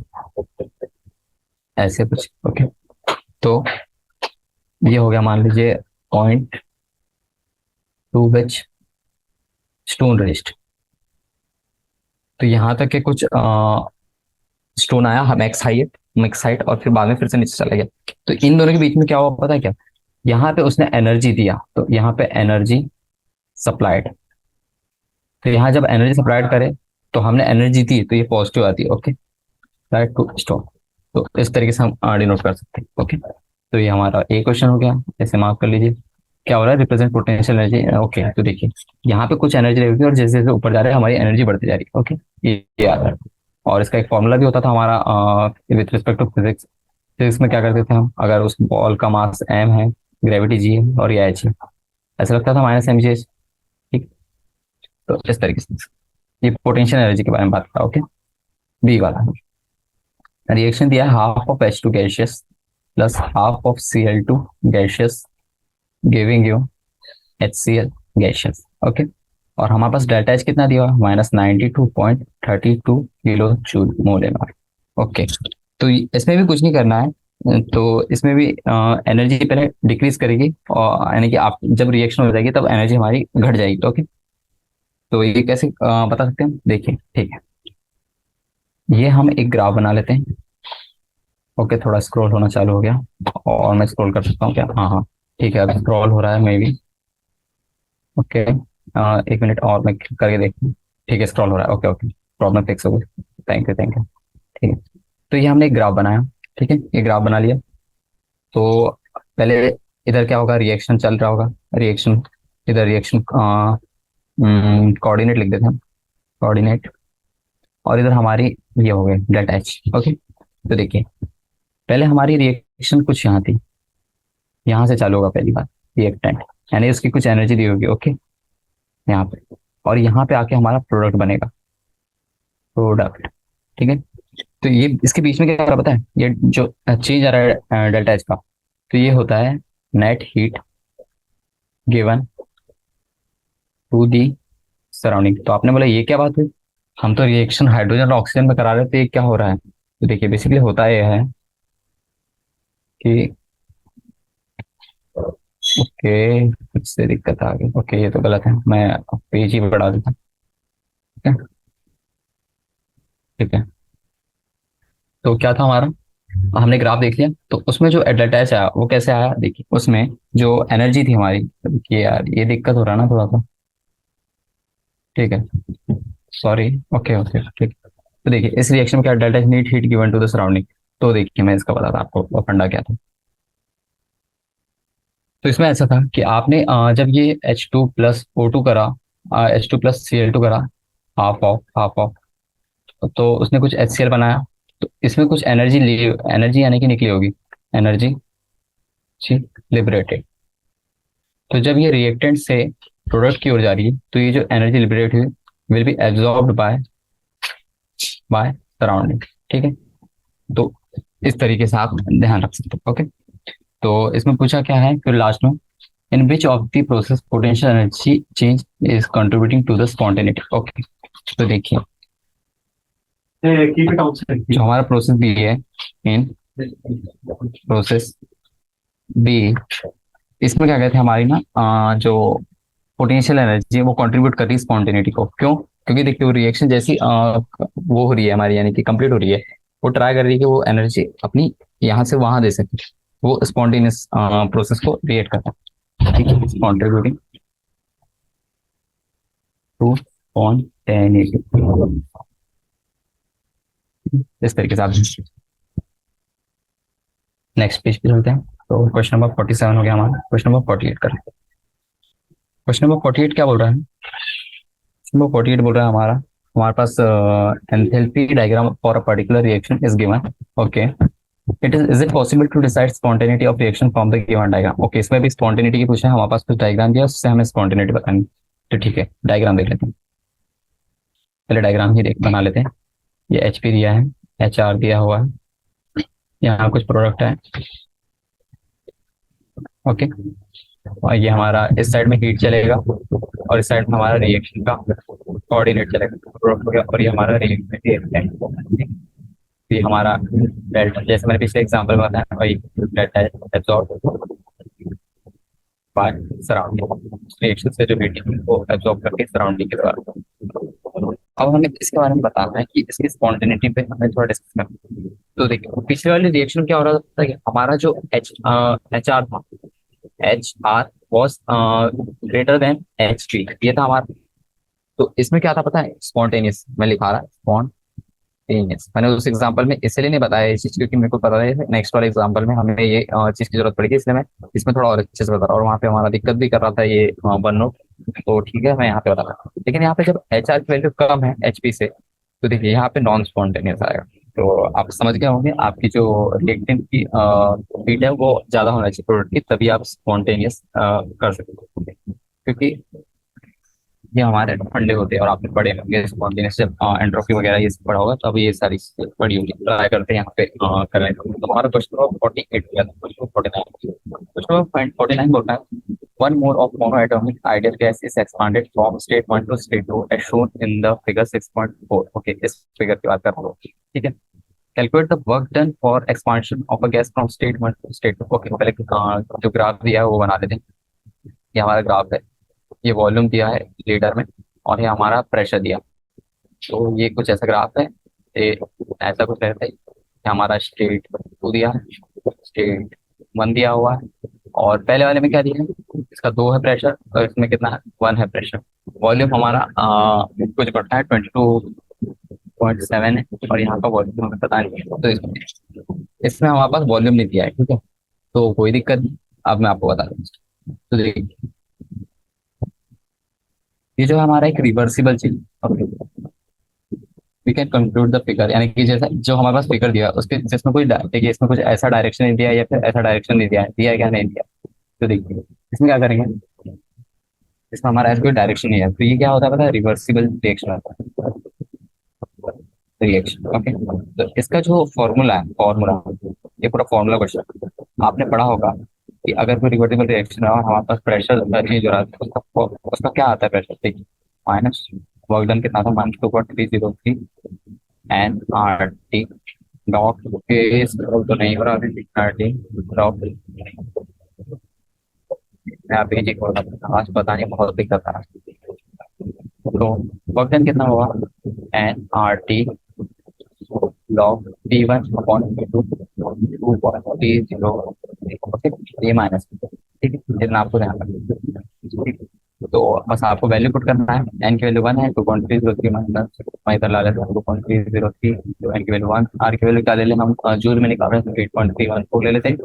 ऐसे कुछ, ओके, तो ये हो गया मान लीजिए पॉइंट टू विच स्टोन रेस्ट। तो यहाँ तक के कुछ स्टोन आया, हम मैक्स हाइट, और फिर बाद में फिर से नीचे चला गया। तो इन दोनों के बीच में क्या हुआ पता है क्या, यहाँ पे उसने एनर्जी दिया, तो यहाँ पे एनर्जी सप्लाइड। तो यहाँ जब एनर्जी सप्लाइड करे तो हमने एनर्जी दी, तो ये पॉजिटिव आती है। Okay, right to stone. तो इस तरीके से हम डिनोट कर सकते हैं। ओके, तो ये हमारा एक क्वेश्चन हो गया, ऐसे मार्क कर लीजिए। क्या हो रहा है, रिप्रेजेंट पोटेंशियल एनर्जी। ओके, तो देखिए यहाँ पे कुछ एनर्जी रहेगी और जैसे जैसे ऊपर जा रहे हैं हमारी एनर्जी बढ़ती जा रही है। ओके, ये आ रहा है। और इसका एक फॉर्मूला भी होता था हमारा with respect to physics. Physics में क्या करते थे हम, अगर उस बॉल का मास m है, ग्रेविटी g है और ये h है, ऐसा लगता था -mgh। ठीक, तो इस तरीके से ये पोटेंशियल एनर्जी के बारे में बात करा। ओके, बी वाला रिएक्शन दिया है, half of H2 gaseous plus half of Cl2 gaseous giving you HCl gaseous. Okay, और हमारे पास डेल्टा H कितना दिया हुआ है, -92.32 kilo joule mole M R. Okay, तो इसमें भी कुछ नहीं करना है। तो इसमें भी एनर्जी पहले डिक्रीज करेगी, और यानी कि आप जब रिएक्शन हो जाएगी तब एनर्जी हमारी घट जाएगी। ओके, तो ये कैसे बता सकते हैं, देखिए ठीक है, ये हम एक ग्राफ बना लेते हैं। ओके, थोड़ा स्क्रॉल होना चालू हो गया, और मैं स्क्रॉल कर सकता हूँ क्या, हाँ हाँ, ठीक है, अब स्क्रॉल हो रहा है मे बी। ओके, एक मिनट और मैं करके देखता हूँ। ठीक है, स्क्रॉल हो रहा है, ओके ओके, प्रॉब्लम फिक्स हो गई। Thank you thank you. ठीक है, तो ये हमने एक ग्राफ बनाया, ठीक है, ये ग्राफ बना लिया। तो पहले इधर क्या होगा, रिएक्शन चल रहा होगा, रिएक्शन, इधर रिएक्शन कोऑर्डिनेट लिख देते हैं, कोऑर्डिनेट। और इधर हमारी ये हो गई डेल्टा एच। ओके, तो देखिए पहले हमारी रिएक्शन कुछ यहाँ थी, यहाँ से चालू होगा पहली बात, रिएक्टेंट, यानी उसकी कुछ एनर्जी दी होगी। ओके, यहाँ पे, और यहाँ पे आके हमारा प्रोडक्ट बनेगा, प्रोडक्ट, ठीक है। तो ये इसके बीच में क्या हो रहा है पता है, ये जो चेंज आ रहा है डेल्टा एच का, तो ये होता है net heat given to the surrounding. तो आपने बोला ये क्या बात हुई, हम तो रिएक्शन हाइड्रोजन और ऑक्सीजन में करा रहे थे, ये क्या हो रहा है। तो देखिए बेसिकली होता ये है कि, ओके कुछ से दिक्कत आ गई, ओके ये तो गलत है, मैं पेज ही बढ़ा देता ठीक है। ठीक है। तो क्या था हमारा, हमने ग्राफ देख लिया, तो उसमें जो एडवर्टाइज आया वो कैसे आया, देखिए उसमें जो एनर्जी थी हमारी, कि यार ये दिक्कत हो रहा है ना थोड़ा सा। ठीक है। सॉरी। ओके ओके ठीक है। तो देखिए इस रिएक्शन में क्या, delta net heat given to the surrounding. तो देखिए मैं इसका बताता आपको वो फंडा क्या था। तो इसमें ऐसा था कि आपने जब ये H2 + O2 करा, H2 + Cl2 करा, हाफ ऑफ, तो उसने कुछ HCl बनाया। तो इसमें कुछ एनर्जी ली, एनर्जी यानी कि निकली होगी, एनर्जी लिबरेटेड। तो जब ये रिएक्टेंट से प्रोडक्ट की ओर जा रही है, तो ये जो एनर्जी लिबरेट हुई will be absorbed bye by surrounding. ठीक है। तो इस तरीके से आप ध्यान रख सकते हो। ओके। तो इसमें पूछा क्या है फिर लास्ट में, in which of the process potential energy change is contributing to the spontaneity. Okay. तो देखिए जो हमारा प्रोसेस बी है, इन प्रोसेस बी, इसमें क्या कहते हैं हमारी ना, जो पोटेंशियल एनर्जी है वो कंट्रीब्यूट कर रही है स्पॉन्टेनिटी को। क्यों? क्योंकि देखिए वो रिएक्शन जैसी वो हो रही है हमारी, यानी कि कंप्लीट हो रही है, वो ट्राई कर रही है कि वो एनर्जी अपनी यहाँ से वहां दे सके। वो स्पॉन्टेनियस प्रोसेस को क्रिएट करता है। ठीक है, कंट्रीब्यूटिंग टू स्पॉन्टेनिटी, इस तरीके से आप नेक्स्ट पेज पे चलते हैं। तो क्वेश्चन नंबर 47 हो गया हमारा, क्वेश्चन नंबर 48 कर। क्वेश्चन नंबर 48 क्या बोल रहा है? क्वेश्चन नंबर 48 बोल रहा है हमारा, हमारे पास enthalpy diagram for a particular reaction is given. Okay. Is it possible to decide spontaneity of reaction from the given diagram. Okay, इसमें भी स्पॉन्टेनिटी की पूछा है, हमारे पास कुछ डायग्राम दिया उससे हमें स्पॉन्टेनिटी बतानी। तो ठीक है, डायग्राम देख लेते हैं। पहले डायग्राम ही देख बना लेते हैं। ये HP दिया है, HR दिया हुआ है, यहाँ कुछ प्रोडक्ट है। ओके। और ये हमारा इस साइड में हीट चलेगा, और इस साइड में हमारा रिएक्शन का कोऑर्डिनेट चलेगा, प्रोडक्ट हो गया, और ये हमारा रिएक्शन, ये हमारा डेल्टा, जैसे मैंने पिछले एग्जांपल में बताया वही, delta absorb by surrounding, reaction से जो हीटिंग को एब्जॉर्ब करके सराउंडिंग के द्वारा। अब हमें इसके बारे में बताना है कि इसकी स्पॉन्टेनिटी पे हमें थोड़ा डिस्कस करना है। तो देखिए पिछले वाले रिएक्शन क्या हो रहा था कि हमारा जो HR था, HR was greater than HP, ये था हमारा। तो इसमें क्या था पता है, स्पॉन्टेनियस मैं लिखा रहा, यस, मैंने उस एग्जांपल में इसलिए नहीं बताया ये चीज क्योंकि मेरे को पता है नेक्स्ट वाले एग्जांपल में हमें ये चीज की जरूरत पड़ेगी, इसलिए मैं इसमें थोड़ा और अच्छे से बता रहा हूँ, और वहाँ पे हमारा दिक्कत भी कर रहा था ये वन नोट। तो ठीक है, मैं यहाँ पे बता रहा हूँ, लेकिन यहाँ पे जब HR की वैल्यू कम है HP से, तो देखिए यहाँ पे नॉन स्पॉन्टेनियस आएगा। तो आप समझ गए होंगे, आपकी जो रिएक्टेंट की हीट है वो ज्यादा होना चाहिए प्रोडक्ट की, तभी आप स्पॉन्टेनियस कर सकते हैं। क्योंकि ये हमारे फंडे होते हैं, और आपने पढ़े होंगे स्पॉन्टेनियस जब एंट्रोपी वगैरह ये सब पढ़ा होगा, तब ये सारी चीजें पढ़ी होगी। ट्राई करते हैं यहाँ पे करने का। तो हमारा क्वेश्चन नंबर 48 गया था, क्वेश्चन 49, क्वेश्चन नंबर 49 बोलता है, one mole of monoatomic ideal gas is expanded from state 1 to state 2 as shown in the figure 6.4। Okay, इस फिगर की बात कर रहा हूँ। ठीक है। Calculate the work done for expansion of a gas from state 1 to state 2। Okay, पहले जो ग्राफ दिया है वो बना लेते हैं। ये हमारा ग्राफ है, ये वॉल्यूम दिया है लीटर में, और ये हमारा प्रेशर दिया। तो ये कुछ ऐसा ग्राफ है, ये ऐसा कुछ रहता है। ये हमारा स्टेट 2 दिया है, स्टेट 1 दिया हुआ है, और पहले वाले में क्या दिया है, इसका 2 है प्रेशर, और इसमें कितना है, 1 है प्रेशर। वॉल्यूम हमारा कुछ बढ़ता है 22.7 है, और यहाँ का वॉल्यूम हमें पता नहीं है, तो इसमें हमारे पास वॉल्यूम नहीं दिया है। ठीक है, तो कोई दिक्कत नहीं, अब मैं आपको बता दूँ। तो देखिए ये जो हमारा एक रिवर्सिबल चीज, we can conclude the figure, यानी कि जैसा जो हमारे पास फिगर दिया उसके जिसमें कोई देखिए इसमें कुछ ऐसा डायरेक्शन नहीं दिया, या फिर ऐसा डायरेक्शन नहीं दिया है, दिया है क्या, नहीं दिया। तो देखिए इसमें क्या करेंगे, इसमें हमारा ऐसा कोई डायरेक्शन नहीं है, तो ये क्या होता है पता है, रिवर्सिबल रिएक्शन होता है, रिएक्शन। ओके। तो इसका जो फॉर्मूला है, फॉर्मूला, ये पूरा फॉर्मूला क्वेश्चन आपने पढ़ा होगा कि अगर कोई रिवर्सिबल रिएक्शन है और हमारे पास प्रेशर चेंज हो रहा है, तो उसका क्या आता है प्रेशर, देखिए माइनस वर्क डन कितना था, -2.303 NRT डॉट के, तो नहीं हो रहा अभी NRT डॉट, मैं आप भेजिए, आज पता नहीं बहुत दिक्कत आ रहा है। तो वर्क डन कितना हुआ, N R T log T one upon T two, 2.30, okay, ये माइनस, ठीक है, जितना आपको ध्यान रखना है। ठीक है। तो बस आपको वैल्यू पुट करना है, एन की वैल्यू 1 है, 2.303 माइनस, मैं इधर ला लेता हूँ 2.303, तो एन की वैल्यू 1, आर की वैल्यू क्या ले लें हम, जूल में निकाल रहे हैं तो 8.314 ले लेते हैं,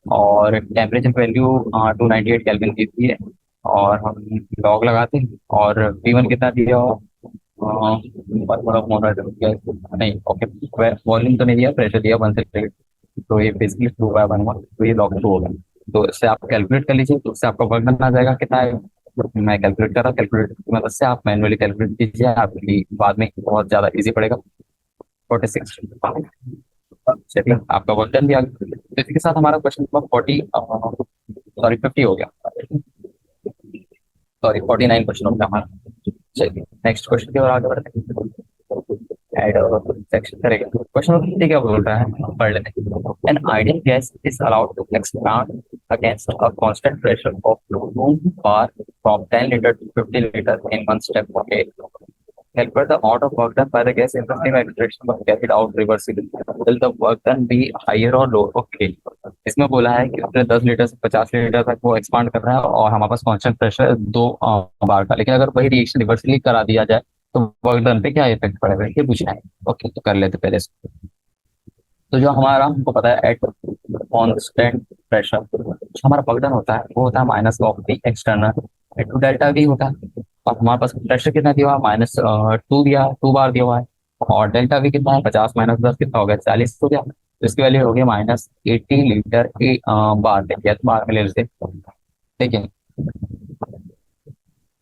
और टेम्परेचर वैल्यू 298 केल्विन दी थी है, और हम लॉग लगाते हैं, और P1 कितना दिया हो, थोड़ा नहीं, ओके, वॉल्यूम तो नहीं दिया, प्रेशर दिया 1 से 8, तो ये बेसिकली 2/1 हुआ, तो ये लॉग 2 होगा। तो इससे आप कैलकुलेट कर लीजिए, तो उससे आपका वर्क डन आ जाएगा कितना है। मैं कैलकुलेट कर रहा हूँ, कैलकुलेट की मदद से आप मैनुअली कैलकुलेट कीजिए, आपके लिए बाद में बहुत ज़्यादा इजी पड़ेगा। 46, चलिए आपका वर्क डन भी आ गया। तो इसी के साथ हमारा क्वेश्चन नंबर 50 हो गया, सॉरी 49 क्वेश्चन हो गया हमारा। चलिए नेक्स्ट क्वेश्चन की ओर आगे बढ़ते हैं, ऐड सेक्शन करेंगे। क्वेश्चन नंबर 50 क्या बोल रहा है, पढ़ लेते हैं। An ideal gas is allowed to expand against a constant pressure of room bar from 10 litre to 50 litre in one step, okay. Calculate the amount of work done by the gas in the same extraction but carried out reversibly. Will the work done be higher or lower? Okay. इसमें बोला है कि उसने 10 litre से 50 litre तक वो expand कर रहा है, और हमारे पास कांस्टेंट प्रेशर है 2 बार का, लेकिन अगर वही रिएक्शन रिवर्सली करा दिया जाए तो वर्क डन पे क्या इफेक्ट पड़ेगा, ये पूछना है। ओके, तो कर लेते पहले इसको। तो जो हमारा हमको पता है एट कांस्टेंट प्रेशर जो हमारा वर्क डन होता है वो होता है minus of the external to delta भी होता है, और हमारे पास प्रेशर कितना दिया हुआ है, -2 दिया, 2 बार दिया हुआ है, और डेल्टा भी कितना है, 50 - 10 कितना हो गया, 40 हो गया, तो इसकी वैल्यू हो गई -80 लीटर बार, देखिए तो बार में ले लेते, ठीक है।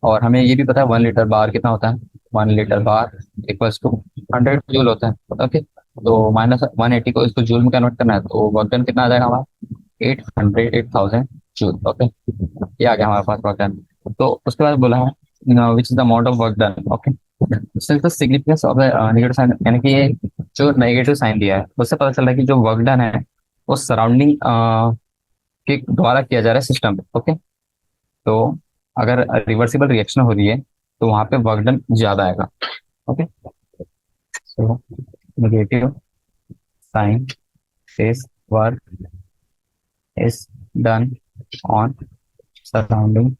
और हमें ये भी पता है 1 लीटर बार कितना होता है, 1 litre bar equals to 100 joule होता है, ओके। तो -180 को इसको जूल में कन्वर्ट करना है, तो वर्क डन कितना आ जाएगा हमारा, 800 जूल, ओके। ये आ गया हमारे पास वर्क डन। तो उसके बाद बोला है which is the amount of work done, okay. Significance of negative sign, यानी कि ये जो नेगेटिव साइन दिया है उससे पता चल रहा है कि जो वर्क डन है वो सराउंडिंग के द्वारा किया जा रहा है सिस्टम पे, ओके। तो अगर रिवर्सिबल रिएक्शन हो रही है तो वहां पे वर्क डन ज्यादा आएगा, okay. So negative sign is work is done on surrounding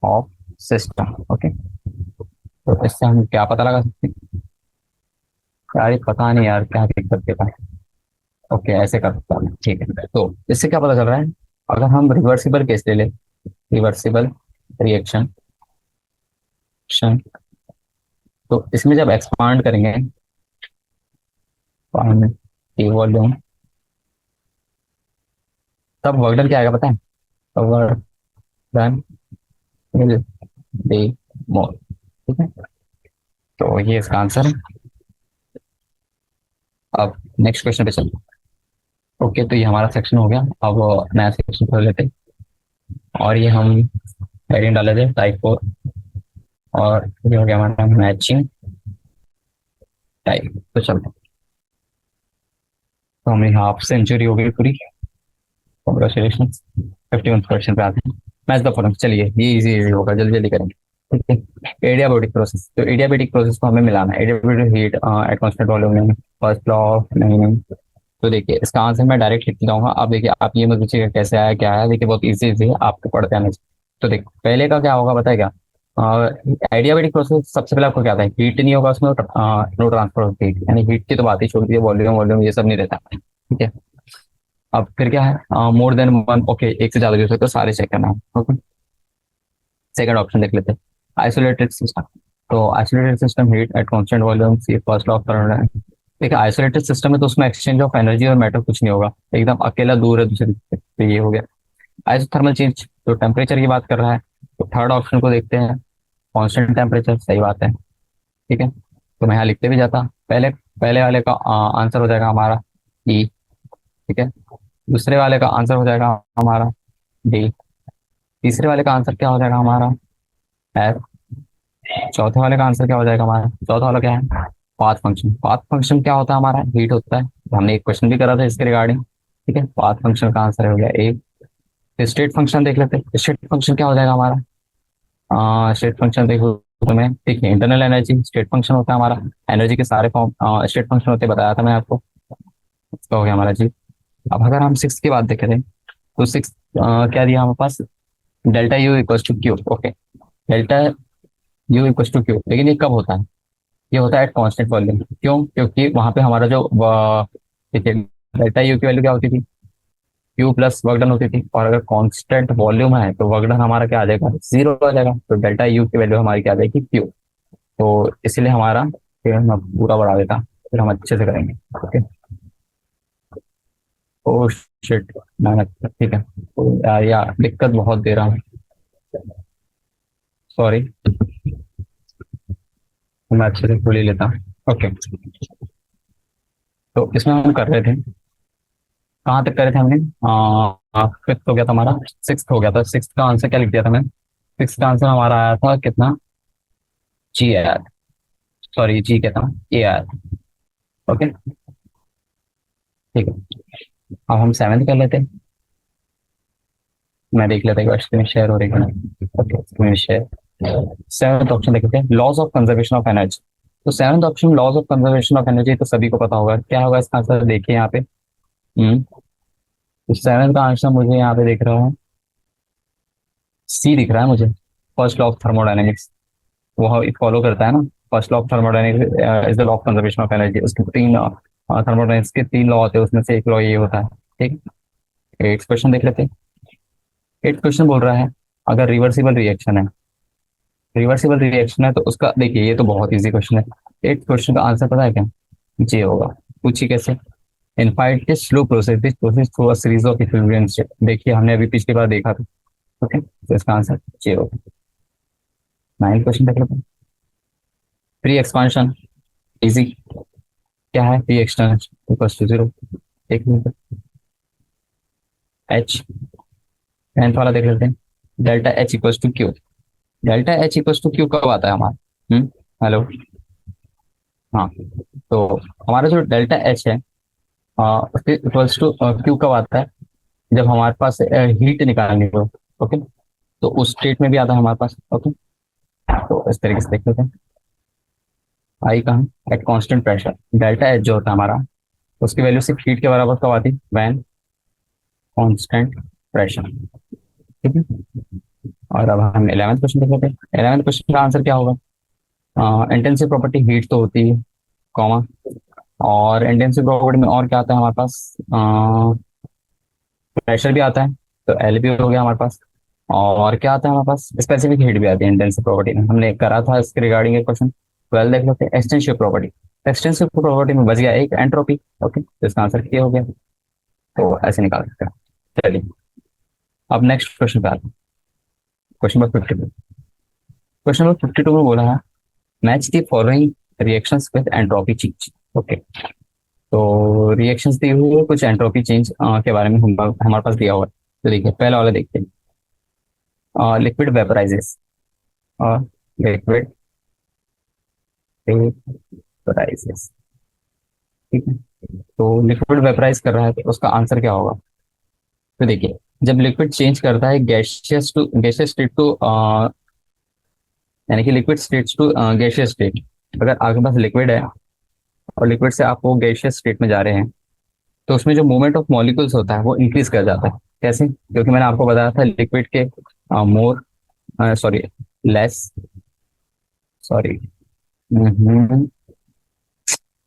of system, okay. तो इससे हम क्या पता लगा सकते हैं, यार ये पता नहीं यार क्या दिक्कत देता है, ओके ऐसे कर सकता हूँ, ठीक है। तो इससे क्या पता चल रहा है, अगर हम रिवर्सिबल केस ले ले, रिवर्सिबल रिएक्शन, तो इसमें जब एक्सपांड करेंगे वॉल्यूम, तब वर्क डन क्या आएगा पता है, work done will be more, ठीक है। तो ये इसका आंसर है। अब नेक्स्ट क्वेश्चन पे चलते हैं। ओके, तो ये हमारा सेक्शन हो गया, अब नया सेक्शन खोल लेते हैं, और ये हम हेडिंग डाले थे टाइप 4, और ये हो गया हमारा मैचिंग टाइप। तो चलते हैं, तो हमें हाफ सेंचुरी हो गई पूरी, कॉन्ग्रेचुलेशन। 51 क्वेश्चन पे आते हैं, मैच द फॉलोइंग, चलिए ये इजी इजी होगा, जल्दी जल्दी करेंगे, ठीक है। एडियाबेटिक प्रोसेस, तो एडियाबेटिक प्रोसेस को हमें मिलाना है, adiabatic heat at constant volume में, फर्स्ट लॉ ऑफ, नहीं, तो देखिए इसका आंसर मैं डायरेक्ट लिख जाऊंगा, आप देखिए, आप ये मत पूछिएगा कैसे आया क्या आया, देखिए बहुत इजी इजी है, आपको पढ़ते आने से। तो देखो पहले का क्या होगा बताए क्या, एडियाबेटिक प्रोसेस सबसे पहले आपको क्या आता है, हीट नहीं होगा उसमें, नो ट्रांसफर ऑफ हीट, यानी हीट की तो बात ही छोड़ दी, वॉल्यूम वॉल्यूम ये सब नहीं रहता, ठीक है। अब फिर क्या है, मोर देन वन, ओके, एक से ज्यादा भी हो सकता है, सारे चेक करना है, ओके। सेकंड ऑप्शन देख लेते हैं, आइसोलेटेड सिस्टम। तो isolated system heat at constant volume, C first law of thermodynamics. देखिए आइसोलेटेड सिस्टम में तो उसमें एक्सचेंज ऑफ एनर्जी और मैटर कुछ नहीं होगा, एकदम अकेला दूर है दूसरे से, तो ये हो गया। आइसोथर्मल चेंज, तो टेम्परेचर की बात कर रहा है, तो थर्ड ऑप्शन को देखते हैं, कांस्टेंट टेम्परेचर, सही बात है, ठीक है। तो मैं यहाँ लिखते भी जाता, पहले पहले वाले का आंसर हो जाएगा हमारा ई, ठीक है। दूसरे वाले का आंसर हो जाएगा हमारा डी, तीसरे वाले का आंसर क्या हो जाएगा हमारा एफ, चौथे वाले का आंसर क्या हो जाएगा हमारा, चौथा वाला क्या है, पाथ फंक्शन। पाथ फंक्शन क्या होता है हमारा, हीट होता है, तो हमने एक क्वेश्चन भी करा था इसके रिगार्डिंग, ठीक है। पाथ फंक्शन का आंसर हो गया ए। स्टेट फंक्शन देख लेते हैं, स्टेट फंक्शन क्या हो जाएगा हमारा, स्टेट फंक्शन देखो, तुम्हें देखिए, इंटरनल एनर्जी स्टेट फंक्शन होता है हमारा। एनर्जी के सारे फॉर्म स्टेट फंक्शन होते हैं, बताया था मैं आपको। इसका हो गया हमारा जी। अब अगर हम सिक्स की बात देखें तो सिक्स क्या दिया हमारे पास, delta U equal to Q. Okay, delta U equal to Q, लेकिन ये कब होता है? ये होता है एट कांस्टेंट वॉल्यूम। क्यों? क्योंकि वहां पे हमारा जो देखिए, डेल्टा यू की वैल्यू क्या होती थी? क्यू प्लस वर्क डन होती थी। और अगर कांस्टेंट वॉल्यूम है तो वर्क डन हमारा क्या आ जाएगा? जीरो आ जाएगा। तो डेल्टा यू की वैल्यू हमारी क्या आ जाएगी? क्यू। तो इसीलिए हमारा, फिर मैं पूरा बढ़ा देता, फिर हम अच्छे से करेंगे। ओके। ओ शिट, ठीक है। यार दिक्कत बहुत दे रहा हूँ, सॉरी। मैं अच्छे से खुल ही लेता। ओके, तो इसमें हम कर रहे थे, कहाँ तक करे थे हमने? फिफ्थ हो गया था हमारा, सिक्स हो गया था। सिक्स का आंसर क्या लिख दिया था मैं? सिक्स का आंसर हमारा आया था कितना? जी आया था। सॉरी, जी क्या था? ए आया था। ओके, ठीक है। अब हम सेवेंथ कर लेते हैं। मैं देख लेता हूँ स्क्रीन शेयर हो रही है। Okay, screen share. Seventh option देख लेते हैं, laws of conservation of energy. तो seventh option laws of conservation of energy तो सभी को पता होगा, क्या होगा इसका आंसर? देखिए यहाँ पे। तो सेवेंथ का आंसर मुझे यहाँ पे दिख रहा है, सी दिख रहा है मुझे। फर्स्ट लॉ ऑफ थर्मोडायनेमिक्स, वो फॉलो करता है ना। First law of thermodynamics is the law of conservation of energy. उसके तीन थर्मोडायनेमिक्स के तीन लॉ होते हैं, उसमें से एक लॉ ये होता है। ठीक है, एट्थ क्वेश्चन देख लेते हैं। एट्थ क्वेश्चन बोल रहा है, अगर रिवर्सिबल रिएक्शन है, रिवर्सिबल रिएक्शन है तो उसका देखिए, ये तो बहुत इजी क्वेश्चन है। एट्थ क्वेश्चन का आंसर पता है क्या? जे होगा। पूछिए कैसे? Infinitely slow process this process through a series of equilibrium state. देखिए, हमने अभी पिछली बार देखा था। ओके, तो इसका आंसर जे होगा। नाइन्थ क्वेश्चन देख लेते हैं। Free expansion, easy. क्या है? Free extension equal to zero. एक मिनट। एच, टेंथ वाला देख लेते हैं। Delta H equal to Q. Delta H equal to Q कब आता है हमारा? हेलो। हाँ, तो हमारा जो डेल्टा एच है, उसके इक्वल्स टू क्यू कब आता है? जब हमारे पास हीट निकालनी हो। ओके, तो उस स्टेट में भी आता है हमारे पास। ओके, तो इस तरीके से देख लेते हैं। आई कहाँ? Eight constant pressure. Delta H जो होता है हमारा, उसकी वैल्यू सिर्फ हीट के बराबर कब आती? When constant pressure. ठीक है। और अब हम 11वें क्वेश्चन देख लेते हैं। 11वें क्वेश्चन का आंसर क्या होगा? इंटेंसिव प्रॉपर्टी हीट तो होती है, कॉमा। और इंटेंसिव प्रॉपर्टी में और क्या आता है हमारे पास? प्रेशर भी आता है, तो एल भी हो गया हमारे पास। और क्या आता है हमारे पास? स्पेसिफिक हीट भी आती है इंटेंसिव प्रॉपर्टी में, हमने करा था इसके रिगार्डिंग एक क्वेश्चन। ट्वेल्व देख लेते हैं, एक्सटेंसिव प्रॉपर्टी। एक्सटेंसिव प्रॉपर्टी में बच गया एक एंट्रोपी। ओके, तो इसका आंसर क्या हो गया? तो ऐसे निकाल सकते हैं। चलिए, अब नेक्स्ट क्वेश्चन पे आते हैं। Question number 52। क्वेश्चन नंबर 52 में बोला है, match the following reactions with entropy change. Okay, तो रिएक्शंस दी हुई है, कुछ एंट्रोपी चेंज के बारे में हमारे पास दिया हुआ है। तो देखिए, पहला वाला देखते हैं, लिक्विड वेपराइजेस। लिक्विड वेपराइजेस, ठीक है। तो लिक्विड वेपराइज कर रहा है तो उसका आंसर क्या होगा? तो देखिए, जब लिक्विड चेंज करता है gaseous to gaseous state to, यानी कि liquid state to gaseous state. अगर आपके पास लिक्विड है और लिक्विड से आप वो गैसियस स्टेट में जा रहे हैं, तो उसमें जो मूवमेंट ऑफ मॉलिक्यूल्स होता है वो इंक्रीज कर जाता है। कैसे? क्योंकि मैंने आपको बताया था लिक्विड के more, sorry, less, sorry,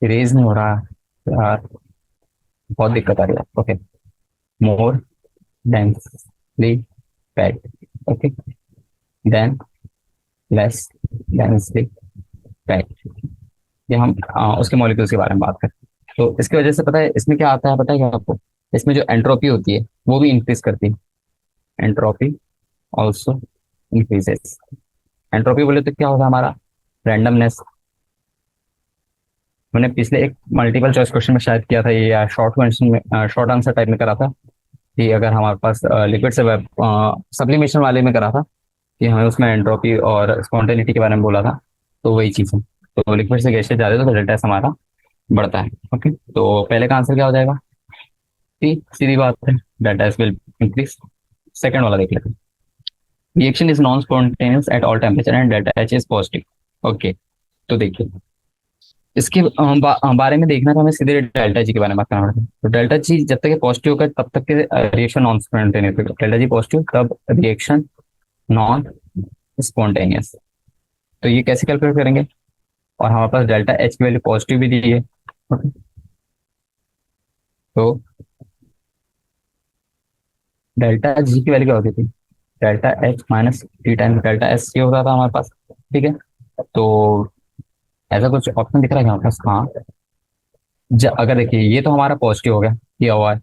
erase नहीं हो रहा यार, बहुत दिक्कत आ रही है। Okay, more densely packed. Okay, then less densely packed. ये हम उसके मॉलिक्यूल्स के बारे में बात करें, तो इसकी वजह से पता है इसमें क्या आता है? पता है क्या आपको? इसमें जो एंट्रोपी होती है वो भी इंक्रीज करती है। Entropy also increases. एंट्रोपी बोले तो क्या होगा हमारा? रैंडमनेस। मैंने पिछले एक मल्टीपल चॉइस क्वेश्चन में शायद किया था ये, या शॉर्ट क्वेश्चन में, शॉर्ट आंसर टाइप में करा था, कि अगर हमारे पास लिक्विड से सब्लिमेशन वाले में करा था, कि हमें उसमें एंट्रोपी और स्पॉन्टेनिटी के बारे में बोला था। तो वही चीज़ है। तो लिक्विड से गैसेज जाते हैं तो डेल्टा एस हमारा बढ़ता है। ओके, तो पहले का आंसर क्या हो जाएगा? सी, सीधी बात है, delta S will increase. Second वाला देख लेते हैं। Reaction is non spontaneous at all temperature and delta H is positive. Okay, तो देखिए इसके बारे में देखना था, हमें सीधे डेल्टा जी के बारे में बात करना पड़ता है। तो डेल्टा जी जब तक ये पॉजिटिव होगा तब तक के रिएक्शन नॉन स्पॉन्टेनियस होगा। डेल्टा जी पॉजिटिव तब रिएक्शन नॉन स्पॉन्टेनियस। तो ये कैसे कैलकुलेट करेंगे? और हमारे पास डेल्टा एच की वैल्यू पॉजिटिव भी दी है। ओके, तो डेल्टा जी की वैल्यू क्या होती थी? Delta H minus T time delta S ये होता था हमारे पास। ठीक है, तो ऐसा कुछ ऑप्शन दिख रहा है हमारे पास? हाँ, अगर देखिए ये तो हमारा पॉजिटिव हो गया, दिया हुआ है,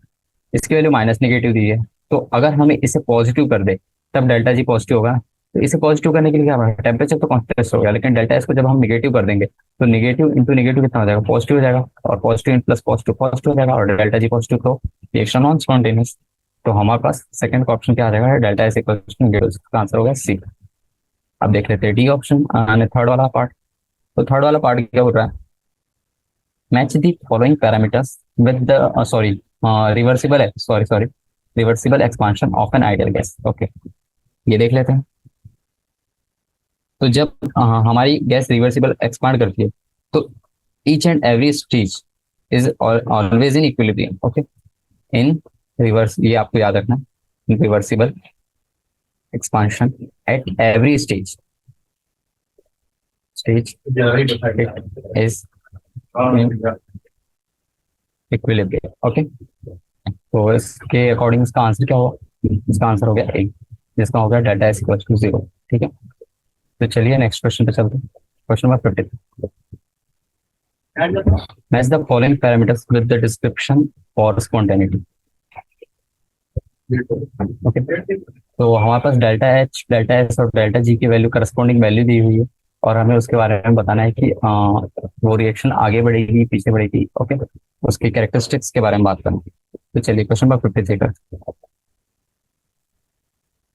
इसकी वैल्यू माइनस निगेटिव दी है। तो अगर हमें इसे पॉजिटिव कर दे तब डेल्टा जी पॉजिटिव होगा। तो इसे पॉजिटिव करने के लिए क्या होगा? टेम्परेचर तो कॉन्स्टेंट हो गया, लेकिन डेल्टा एस को जब हम निगेटिव कर देंगे तो निगेटिव इंटू निगेटिव कितना हो जाएगा? पॉजिटिव हो जाएगा, और positive in plus positive positive हो जाएगा, और डेल्टा जी पॉजिटिव तो रिएक्शन नॉन स्पॉन्टेनियस। तो हमारे पास सेकंड का ऑप्शन क्या आ जाएगा? Delta S equal to negative, इसका आंसर होगा सी। अब देख लेते हैं डी ऑप्शन, थर्ड वाला पार्ट। तो थर्ड वाला पार्ट क्या बोल रहा है? Match the following parameters with the sorry reversible sorry reversible expansion of an ideal gas. Okay, ये देख लेते हैं। तो जब हमारी गैस रिवर्सिबल एक्सपांड करती है तो each and every stage is always in equilibrium. Okay, in reverse, ये आपको याद रखना, reversible expansion at every stage is in equilibrium. Okay, तो इसके अकॉर्डिंग इसका आंसर क्या होगा? इसका आंसर हो गया ए, जिसका हो गया delta S equal to zero. ठीक है, तो चलिए नेक्स्ट क्वेश्चन पे चलते हैं। Question number 50। Match the following parameters with the description for spontaneity. Okay, तो हमारे पास डेल्टा एच, डेल्टा एस और डेल्टा जी की वैल्यू करस्पॉन्डिंग वैल्यू दी हुई है, और हमें उसके बारे में बताना है कि वो रिएक्शन आगे बढ़ेगी पीछे बढ़ेगी। ओके, उसके कैरेक्टरिस्टिक्स के बारे में बात करना है। तो चलिए क्वेश्चन नंबर 53 का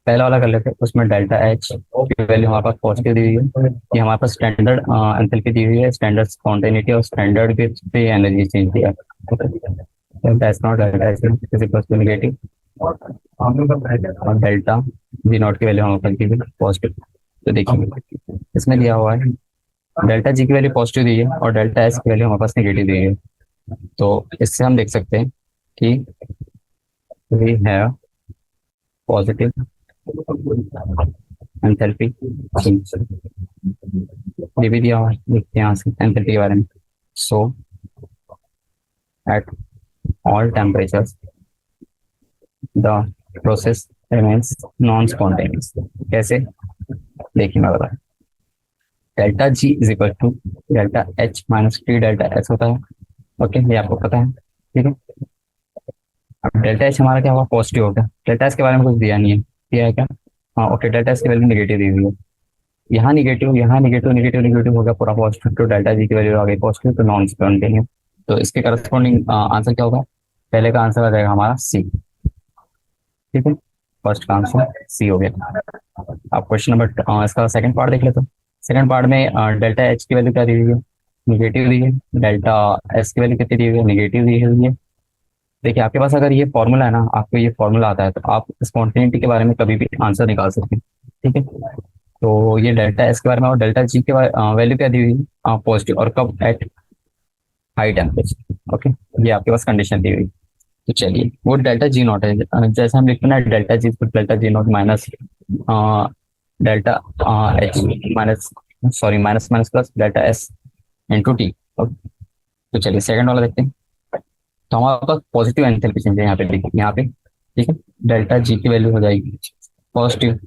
पहला वाला कर लेते हैं। उसमें डेल्टा एच की वैल्यू हमारे पास पॉजिटिव दी हुई है, ये हमारे पास स्टैंडर्ड एंथैल्पी दी हुई है, स्टैंडर्ड स्पॉन्टेनिटी और स्टैंडर्ड पे एनर्जी चेंज दिया है। Delta S naught delta S is equal to negative, और डेल्टा जी नॉट की वैल्यू हमारे पास दी हुई पॉजिटिव। तो देखिए इसमें दिया हुआ है डेल्टा जी की वैल्यू पॉजिटिव दी है और डेल्टा एस की वैल्यू हमारे पास नेगेटिव दी है। तो इससे हम देख सकते हैं कि we have positive enthalpy change. ये भी दिया हुआ है, देखते हैं यहाँ से एंथैल्पी के बारे में। So at all temperatures the process remains non spontaneous. कैसे? देखिए मैं बता, delta G is equal to delta H minus T delta S होता है। ओके, ये आपको पता है। ठीक है, अब डेल्टा एच हमारा क्या हुआ? पॉजिटिव हो गया। डेल्टा एस के बारे में कुछ दिया नहीं है, दिया है क्या? हाँ, ओके, डेल्टा एस की वैल्यू नेगेटिव दी हुई है, यहाँ निगेटिव, यहाँ निगेटिव, निगेटिव निगेटिव हो गया, पूरा पॉजिटिव। तो डेल्टा जी की वैल्यू आ गई पॉजिटिव, तो नॉन स्पॉन्टेनियस। तो इसके करस्पॉन्डिंग आंसर क्या होगा? पहले का आंसर आ जाएगा हमारा सी। ठीक है, फर्स्ट का आंसर सी हो गया। अब क्वेश्चन नंबर इसका सेकंड पार्ट देख लेते हैं। सेकंड पार्ट में डेल्टा एच की वैल्यू क्या दी हुई है? निगेटिव दी है। डेल्टा एस की वैल्यू कितनी दी हुई है? निगेटिव दी हुई है। देखिए आपके पास अगर ये फॉर्मूला है ना, आपको ये फॉर्मूला आता है, तो आप स्पॉन्टेनिटी के बारे में कभी भी आंसर निकाल सकते हैं। ठीक है, तो ये डेल्टा एस के बारे में, और डेल्टा जी के वैल्यू क्या दी हुई है? पॉजिटिव, और कब? At high temperature. ओके, ये आपके पास कंडीशन दी हुई। तो चलिए वो डेल्टा जी नॉट है, जैसे हम लिखते हैं ना, delta G not minus delta H minus, sorry minus minus plus delta S into T. तो चलिए सेकंड वाला देखते हैं। तो हमारे पास पॉजिटिव एंथैल्पी चेंज है यहाँ पे, देखिए यहाँ पे। ठीक है, डेल्टा जी की वैल्यू हो जाएगी positive.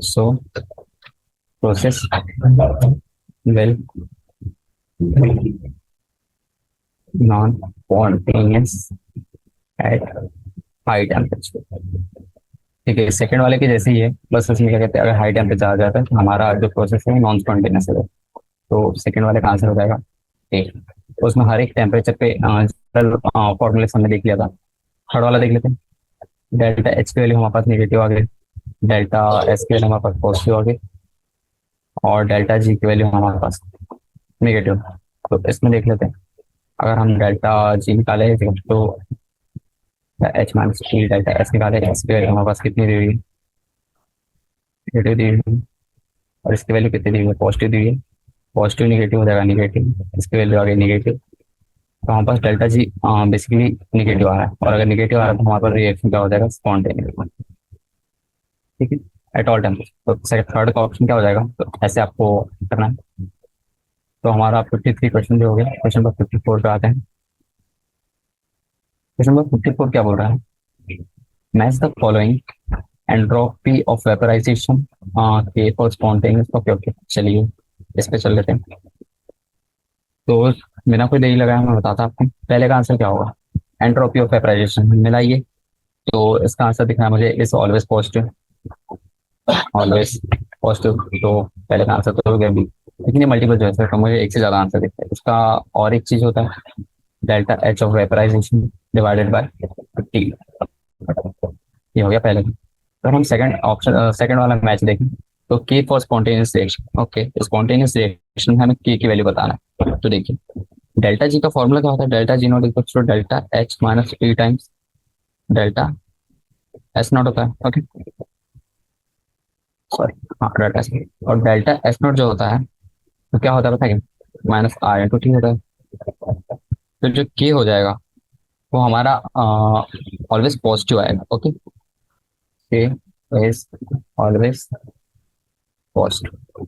So process well non spontaneous at high temperature. ठीक है, सेकंड वाले के जैसे ही है, बस इसमें क्या कहते हैं, अगर हाई टेम्परेचर आ जाता है तो हमारा जो प्रोसेस है नॉन स्पॉन्टेनियस है। तो सेकंड वाले का आंसर हो जाएगा ए। तो उसमें हर एक टेम्परेचर पे फॉर्मूले हमने देख लिया था। थर्ड वाला देख लेते हैं। डेल्टा एच की वैल्यू हमारे पास नेगेटिव आ गई, डेल्टा एस की वैल्यू हमारे पास पॉजिटिव आ गई, और डेल्टा जी की वैल्यू हमारे पास नेगेटिव। तो इसमें देख लेते हैं, अगर हम डेल्टा जी निकाले तो H minus T delta S निकाले, एस की वैल्यू हमारे पास कितनी दी हुई है? नेगेटिव दी हुई है, और इसकी वैल्यू कितनी दी हुई है, पॉजिटिव दी हुई है। पॉजिटिव निगेटिव हो जाएगा नेगेटिव, इसकी वैल्यू आ गई नेगेटिव। तो हमारे पास डेल्टा जी बेसिकली निगेटिव आ रहा है, और अगर निगेटिव आ रहा है तो हमारे पास रिएक्शन क्या हो जाएगा, स्पॉन्टेनियस। ठीक है, एट ऑल टाइम। तो थर्ड का ऑप्शन क्या हो जाएगा, तो ऐसे आपको करना है। तो हमारा 53 क्वेश्चन जो हो गया, क्वेश्चन नंबर 54 पे आते हैं। क्वेश्चन नंबर 54 क्या बोल रहा है, match the following entropy of vaporization K for spontaneous. Okay okay, चलिए इस पे चल लेते हैं। तो बिना कोई देरी लगाए मैं बताता आपको पहले का आंसर क्या होगा। एंट्रोपी ऑफ वेपराइजेशन मिलाइए, तो इसका आंसर दिखना है मुझे is always positive, always positive. तो पहले का आंसर तो हो गया बी, लेकिन ये मल्टीपल चॉइस है तो मुझे एक से ज्यादा आंसर दिखता है इसका। और एक चीज होता है, delta H of vaporization divided by 50। ये हो गया पहले का। अगर हम सेकंड ऑप्शन सेकंड वाला मैच देखें, तो K for spontaneous reaction. Okay, spontaneous reaction में हमें के की वैल्यू बताना है। तो देखिए, डेल्टा जी का फॉर्मूला क्या होता है, delta G naught equal to delta H minus T times delta S naught होता है। ओके, सॉरी, हाँ डेल्टा एस। और डेल्टा एस नॉट जो होता है तो क्या होता है पता है, माइनस आर इंटू टी होता है। तो जो के हो जाएगा वो हमारा ऑलवेज पॉजिटिव आएगा। ओके, के इज ऑलवेज पॉजिटिव।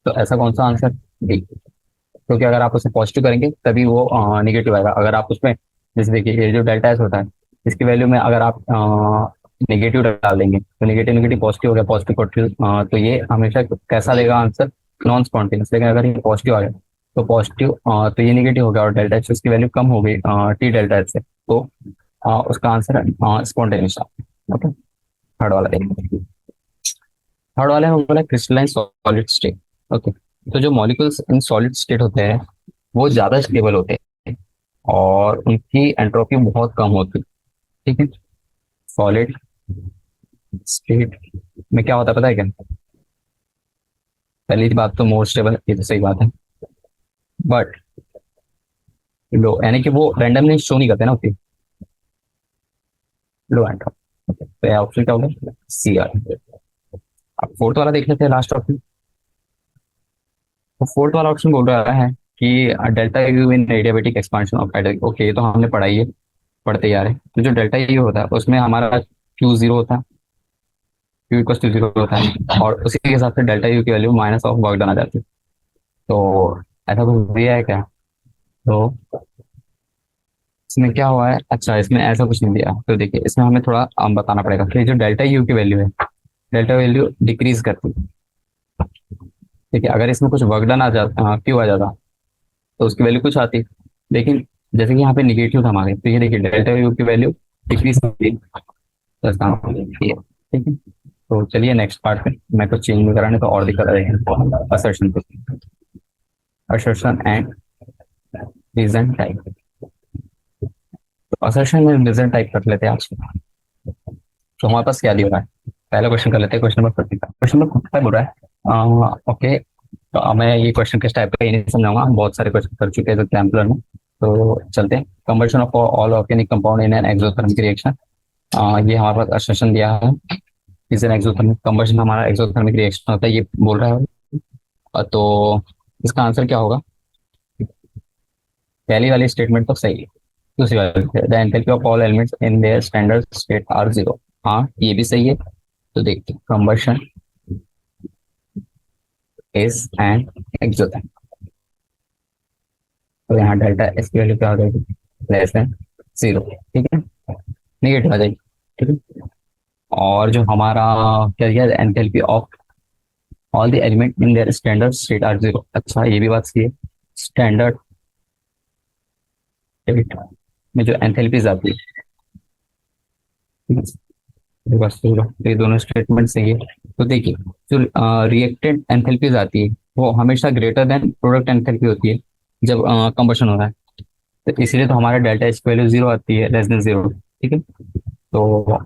तो ऐसा कौन सा आंसर, डी। क्योंकि अगर आप उसे पॉजिटिव करेंगे तभी वो निगेटिव आएगा। अगर आप उसमें, जैसे देखिए ये जो डेल्टा एस होता है, इसकी वैल्यू में अगर आप नेगेटिव डाल देंगे तो नेगेटिव नेगेटिव पॉजिटिव हो गया, पॉजिटिव पॉजिटिव, तो ये हमेशा कैसा देगा आंसर, नॉन स्पॉन्टेनियस। लेकिन अगर ये पॉजिटिव आ गया तो पॉजिटिव, तो ये नेगेटिव हो गया और डेल्टा एच उसकी वैल्यू कम हो गई टी डेल्टा एच से, तो उसका आंसर है स्पॉन्टेनियस। ओके, थर्ड वाला देखिए। थर्ड वाले में बोला क्रिस्टलाइन सॉलिड स्टेट। ओके, तो जो मॉलिक्यूल्स इन सॉलिड स्टेट होते हैं वो ज्यादा स्टेबल होते हैं और उनकी एंट्रोपी बहुत कम होती है। ठीक है, सॉलिड स्टेट में क्या होता है पता है क्या, पहली बात तो मोर स्टेबल, ये तो सही बात है, बट लो, यानी कि वो रैंडमली शो नहीं करते ना उसकी, लो एंट्रोपी। तो ऑप्शन क्या होगा, सी आर। अब फोर्थ वाला देख लेते हैं, लास्ट ऑप्शन। तो फोर्थ वाला ऑप्शन बोल रहा है कि delta you in adiabatic expansion of hydrogen. Okay, ये तो हमने पढ़ाई है, पढ़ते ही आ रहे हैं। तो जो डेल्टा यू होता है उसमें हमारा क्यू जीरो होता है, क्यू इक्वल टू जीरो होता है, और उसी के हिसाब से डेल्टा यू की value minus of work done आ जाती है। तो ऐसा कुछ दिया है क्या, तो इसमें क्या हुआ है, अच्छा इसमें ऐसा कुछ नहीं दिया। तो देखिए इसमें हमें थोड़ा बताना पड़ेगा कि जो डेल्टा यू की वैल्यू है, डेल्टा वैल्यू डिक्रीज करती है। ठीक है, अगर इसमें कुछ वर्क डन आ जाता, क्यू आ जाता, तो उसकी वैल्यू कुछ आती। लेकिन जैसे कि यहाँ पे निगेटिव था हमारे, तो ये देखिए डेल्टा यू की वैल्यू डिक्रीज होती है। तो इसका मतलब ये है। ठीक है, तो चलिए नेक्स्ट पार्ट पे, मैं कुछ चेंज नहीं कराने तो और दिक्कत रहेगी असर्शन पे। Assertion and reason type. तो असर्शन में रीजन टाइप कर लेते हैं आज। तो हमारे पास क्या दिया हुआ है, पहला क्वेश्चन कर लेते हैं, क्वेश्चन नंबर 55। क्वेश्चन नंबर 55 बोल रहा है ओके, तो अब मैं ये क्वेश्चन किस टाइप का ये नहीं समझाऊंगा, हम बहुत सारे क्वेश्चन कर चुके हैं एग्जाम्पलर में। तो चलते हैं, combustion of all organic compound in an exothermic reaction. ये हमारे पास असर्शन दिया है, इज एन एक्सोथर्मिक कंबशन हमारा एक्सोथर्मिक रिएक्शन होता है, ये बोल रहा है। तो इसका आंसर क्या होगा, पहली वाली स्टेटमेंट तो सही है, दूसरी वाली the enthalpy of all elements in their standard state are zero, हाँ ये भी सही है। तो देखते हैं, कंबशन इज एन एक्सोथर्मिक, तो यहाँ डेल्टा एस की वैल्यू क्या हो जाएगी, लेस देन जीरो। ठीक है, निगेटिव आ जाएगी। ठीक है, और जो हमारा क्या दिया, enthalpy of all the element in their standard state are zero, अच्छा ये भी बात सही है। स्टैंडर्ड स्टेट में जो एंथैल्पीज आती है, ठीक है, ये बात सही है। तो ये दोनों स्टेटमेंट सही है। तो देखिए, जो रिएक्टेंट एंथैल्पीज आती है वो हमेशा ग्रेटर देन प्रोडक्ट एंथैल्पी होती है जब कंबशन होता है। तो इसीलिए तो हमारा डेल्टा एच की वैल्यू जीरो आती है, लेस देन जीरो। ठीक है, तो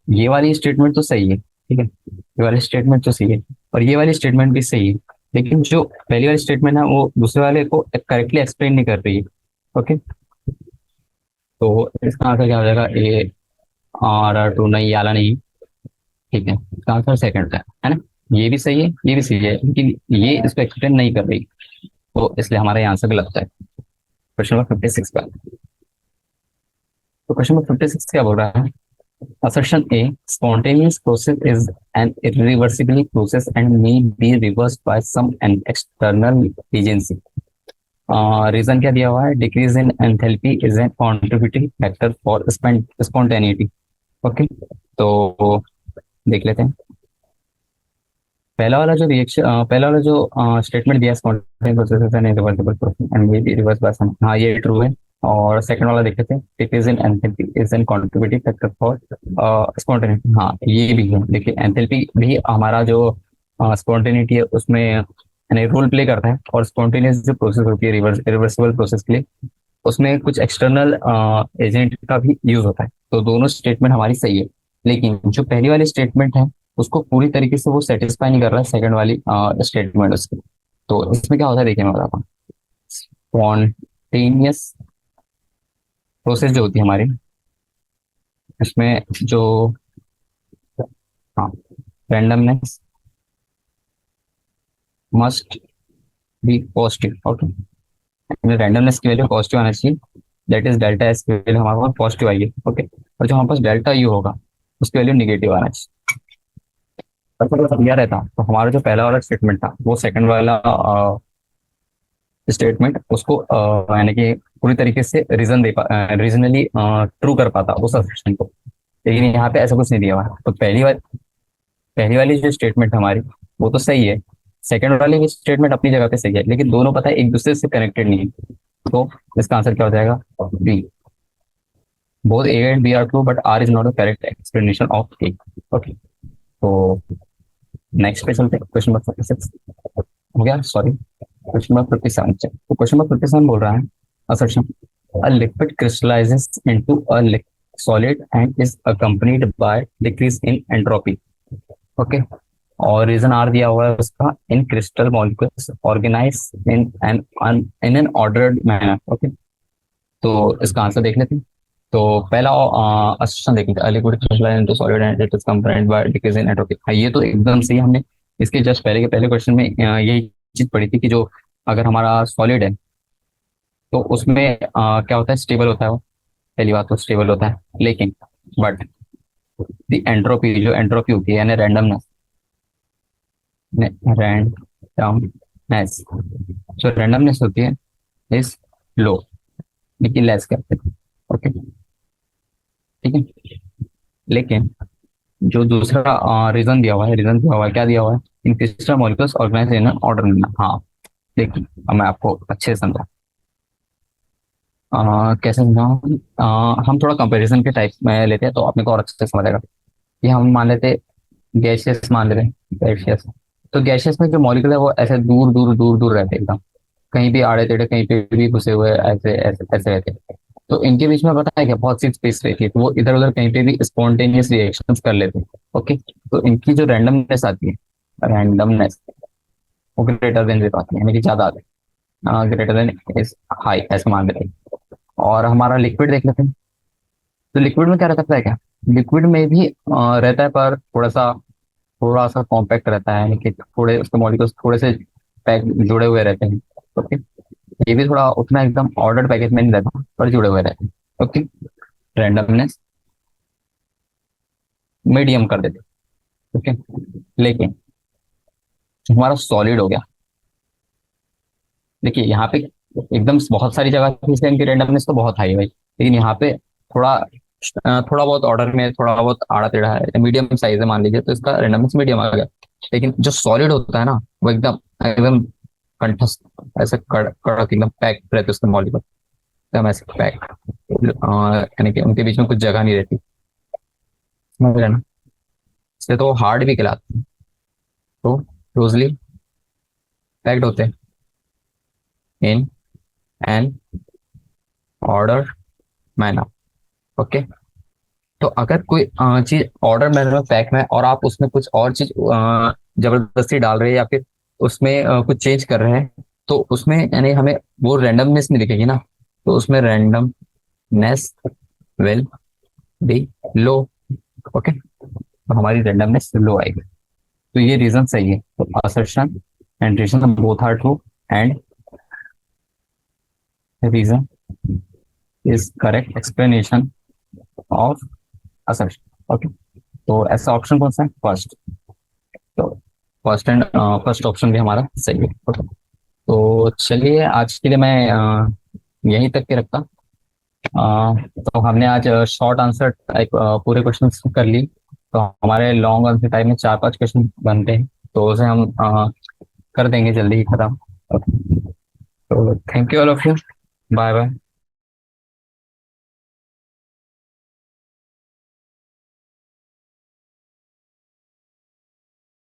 ये वाली स्टेटमेंट तो सही है। ठीक है, ये वाली स्टेटमेंट तो सही है, और ये वाली स्टेटमेंट भी सही है। लेकिन जो पहली वाली स्टेटमेंट है वो दूसरे वाले को करेक्टली एक्सप्लेन नहीं कर रही है। ओके, तो इसका आंसर क्या हो जाएगा, ए आर आर टू, नहीं, ये वाला नहीं। ठीक है, इसका आंसर सेकंड है ना। ये भी सही है, ये भी सही है, लेकिन ये इसको एक्सप्लेन नहीं कर रही, तो इसलिए हमारा ये आंसर गलत है। क्वेश्चन नंबर 56 पर। तो क्वेश्चन नंबर 56 क्या बोल रहा है? Assertion A, spontaneous process is an irreversible process and may be reversed by some an external agency. Reason क्या दिया हुआ है? Decrease in enthalpy is an contributing factor for spontaneity. Okay, तो देख लेते हैं। पहला वाला जो स्टेटमेंट दिया, spontaneous process is an irreversible process and may be reverse by some, हाँ ये ट्रू है। और सेकंड वाला देख लेते हैं, decrease in enthalpy is an contributing factor for spontaneity, हाँ ये भी है। देखिए एंथैल्पी भी हमारा जो स्पॉन्टेनिटी है उसमें यानी रोल प्ले करता है, और स्पॉन्टेनियस जो प्रोसेस होती है रिवर्सिबल प्रोसेस के लिए, उसमें कुछ एक्सटर्नल एजेंट का भी यूज होता है। तो दोनों स्टेटमेंट हमारी सही है, लेकिन जो पहली वाली स्टेटमेंट है उसको पूरी तरीके से वो सेटिस्फाई नहीं कर रहा है सेकंड वाली स्टेटमेंट उसकी। तो इसमें क्या होता है, देखिए मैं बताता हूँ। स्पॉन्टेनियस प्रोसेस जो होती है हमारी, इसमें जो, हाँ, randomness must be positive. Okay, randomness की वैल्यू पॉजिटिव आना चाहिए, दैट इज डेल्टा एस की वैल्यू हमारे पास पॉजिटिव आएगी। ओके, और जो हमारे पास डेल्टा यू होगा उसकी वैल्यू निगेटिव आना चाहिए। अगर दिया रहता तो हमारा जो पहला वाला स्टेटमेंट था वो सेकंड वाला स्टेटमेंट उसको यानी कि पूरी तरीके से रीजनली ट्रू कर पाता उस असर्शन को, लेकिन यहाँ पे ऐसा कुछ नहीं दिया हुआ है। तो पहली वाली जो स्टेटमेंट हमारी वो तो सही है, सेकंड वाली भी स्टेटमेंट अपनी जगह पे सही है, लेकिन दोनों पता है एक दूसरे से कनेक्टेड नहीं है। तो इसका आंसर क्या हो जाएगा? B. Both A and B are true but R is not a correct explanation of A. Okay, तो नेक्स्ट पे चलते हैं। क्वेश्चन नंबर 46 हो गया, सॉरी, क्वेश्चन नंबर 57। तो क्वेश्चन नंबर 57 बोल रहा है, assertion, a liquid crystallizes into a solid and is accompanied by decrease in entropy। Okay, और रीजन आर दिया हुआ है उसका, in crystal molecules organize in an ordered manner. Okay, तो इसका आंसर देख लेते हैं। तो पहला असर्शन देख लेते हैं, liquid crystallize into solid and it is compressed by decrease in entropy. हाँ ये तो एकदम सही, हमने इसके जस्ट पहले के पहले क्वेश्चन में यही चीज पढ़ी थी कि जो अगर हमारा सॉलिड है तो उसमें क्या होता है, स्टेबल होता है वो। पहली बात तो स्टेबल होता है, लेकिन बट द एंट्रोपी, जो एंट्रोपी होती है यानी रैंडमनेस, रैंडमनेस, जो रैंडमनेस होती है इज लो, लेकिन लेस करते हैं। ओके, ठीक है, लेकिन जो दूसरा रीजन दिया हुआ है, रीजन दिया हुआ है, क्या दिया हुआ है? In crystal molecules organize in order में। हाँ देखिए, अब मैं आपको अच्छे से समझा, कैसे समझाऊं, हम थोड़ा कंपैरिजन के टाइप में लेते हैं तो अपने को और अच्छे से समझ आएगा। कि हम मान लेते गैशियस, मान लेते गैशियस, तो गैशियस में जो मॉलिक्यूल है वो ऐसे दूर दूर दूर दूर रहते हैं एकदम, कहीं भी आड़े टेढ़े कहीं पे भी घुसे हुए ऐसे ऐसे ऐसे रहते हैं। तो इनके बीच में पता है क्या, बहुत सी स्पेस रहती है, तो वो इधर उधर कहीं पे भी स्पॉन्टेनियस रिएक्शंस कर लेते हैं। ओके, तो इनकी जो रैंडमनेस आती है, रैंडमनेस वो ग्रेटर देन जीरो आती है, यानी कि ज्यादा आती है, ग्रेटर देन इज हाई ऐसे मान लेते हैं। और हमारा लिक्विड देख लेते हैं। तो लिक्विड में क्या रहता है क्या, लिक्विड में भी रहता है पर थोड़ा सा कॉम्पैक्ट रहता है, यानी कि थोड़े उसके मॉलिक्यूल्स थोड़े से पैक जुड़े हुए रहते हैं। ओके, ये भी थोड़ा उतना एकदम ऑर्डर्ड पैकेज में नहीं रहता पर जुड़े हुए रहते हैं। ओके, रैंडमनेस मीडियम कर देते। ओके, लेकिन जो हमारा सॉलिड हो गया, देखिए यहाँ पे एकदम बहुत सारी जगह थी इसलिए इनकी रैंडमनेस तो बहुत हाई है भाई, लेकिन यहाँ पे थोड़ा थोड़ा बहुत ऑर्डर में थोड़ा बहुत आड़ा टेढ़ा है, मीडियम साइज है मान लीजिए, तो इसका रैंडमनेस मीडियम आ गया। लेकिन जो सॉलिड होता है ना वो एकदम एकदम कंठस्थ, ऐसे कड़क एकदम पैक रहते उसके मॉलिक्यूल, एकदम ऐसे पैक, यानी कि उनके बीच में कुछ जगह नहीं रहती, समझ रहे हैं ना। इसलिए तो हार्ड भी कहलाते हैं, तो क्लोजली पैक्ड होते हैं in an order manner. Okay, तो अगर कोई चीज ऑर्डर मैनर में पैक में और आप उसमें कुछ और चीज जबरदस्ती डाल रहे हैं या फिर उसमें कुछ चेंज कर रहे हैं, तो उसमें यानी हमें वो रैंडमनेस नहीं दिखेगी ना, तो उसमें randomness will be low. Okay, तो हमारी रेंडमनेस लो आएगी। तो ये रीजन सही है, तो assertion and reason both are true and reason is correct explanation of assertion. Okay, तो ऐसा ऑप्शन कौन सा है? फर्स्ट। तो फर्स्ट ऑप्शन भी हमारा सही है। ओके, तो चलिए आज के लिए मैं यहीं तक के रखता। तो हमने आज शॉर्ट आंसर टाइप पूरे क्वेश्चन कर ली। तो हमारे लॉन्ग आंसर टाइप में 4-5 क्वेश्चन बनते हैं, तो उसे हम कर देंगे जल्दी ही खत्म। तो thank you all of you. Bye bye.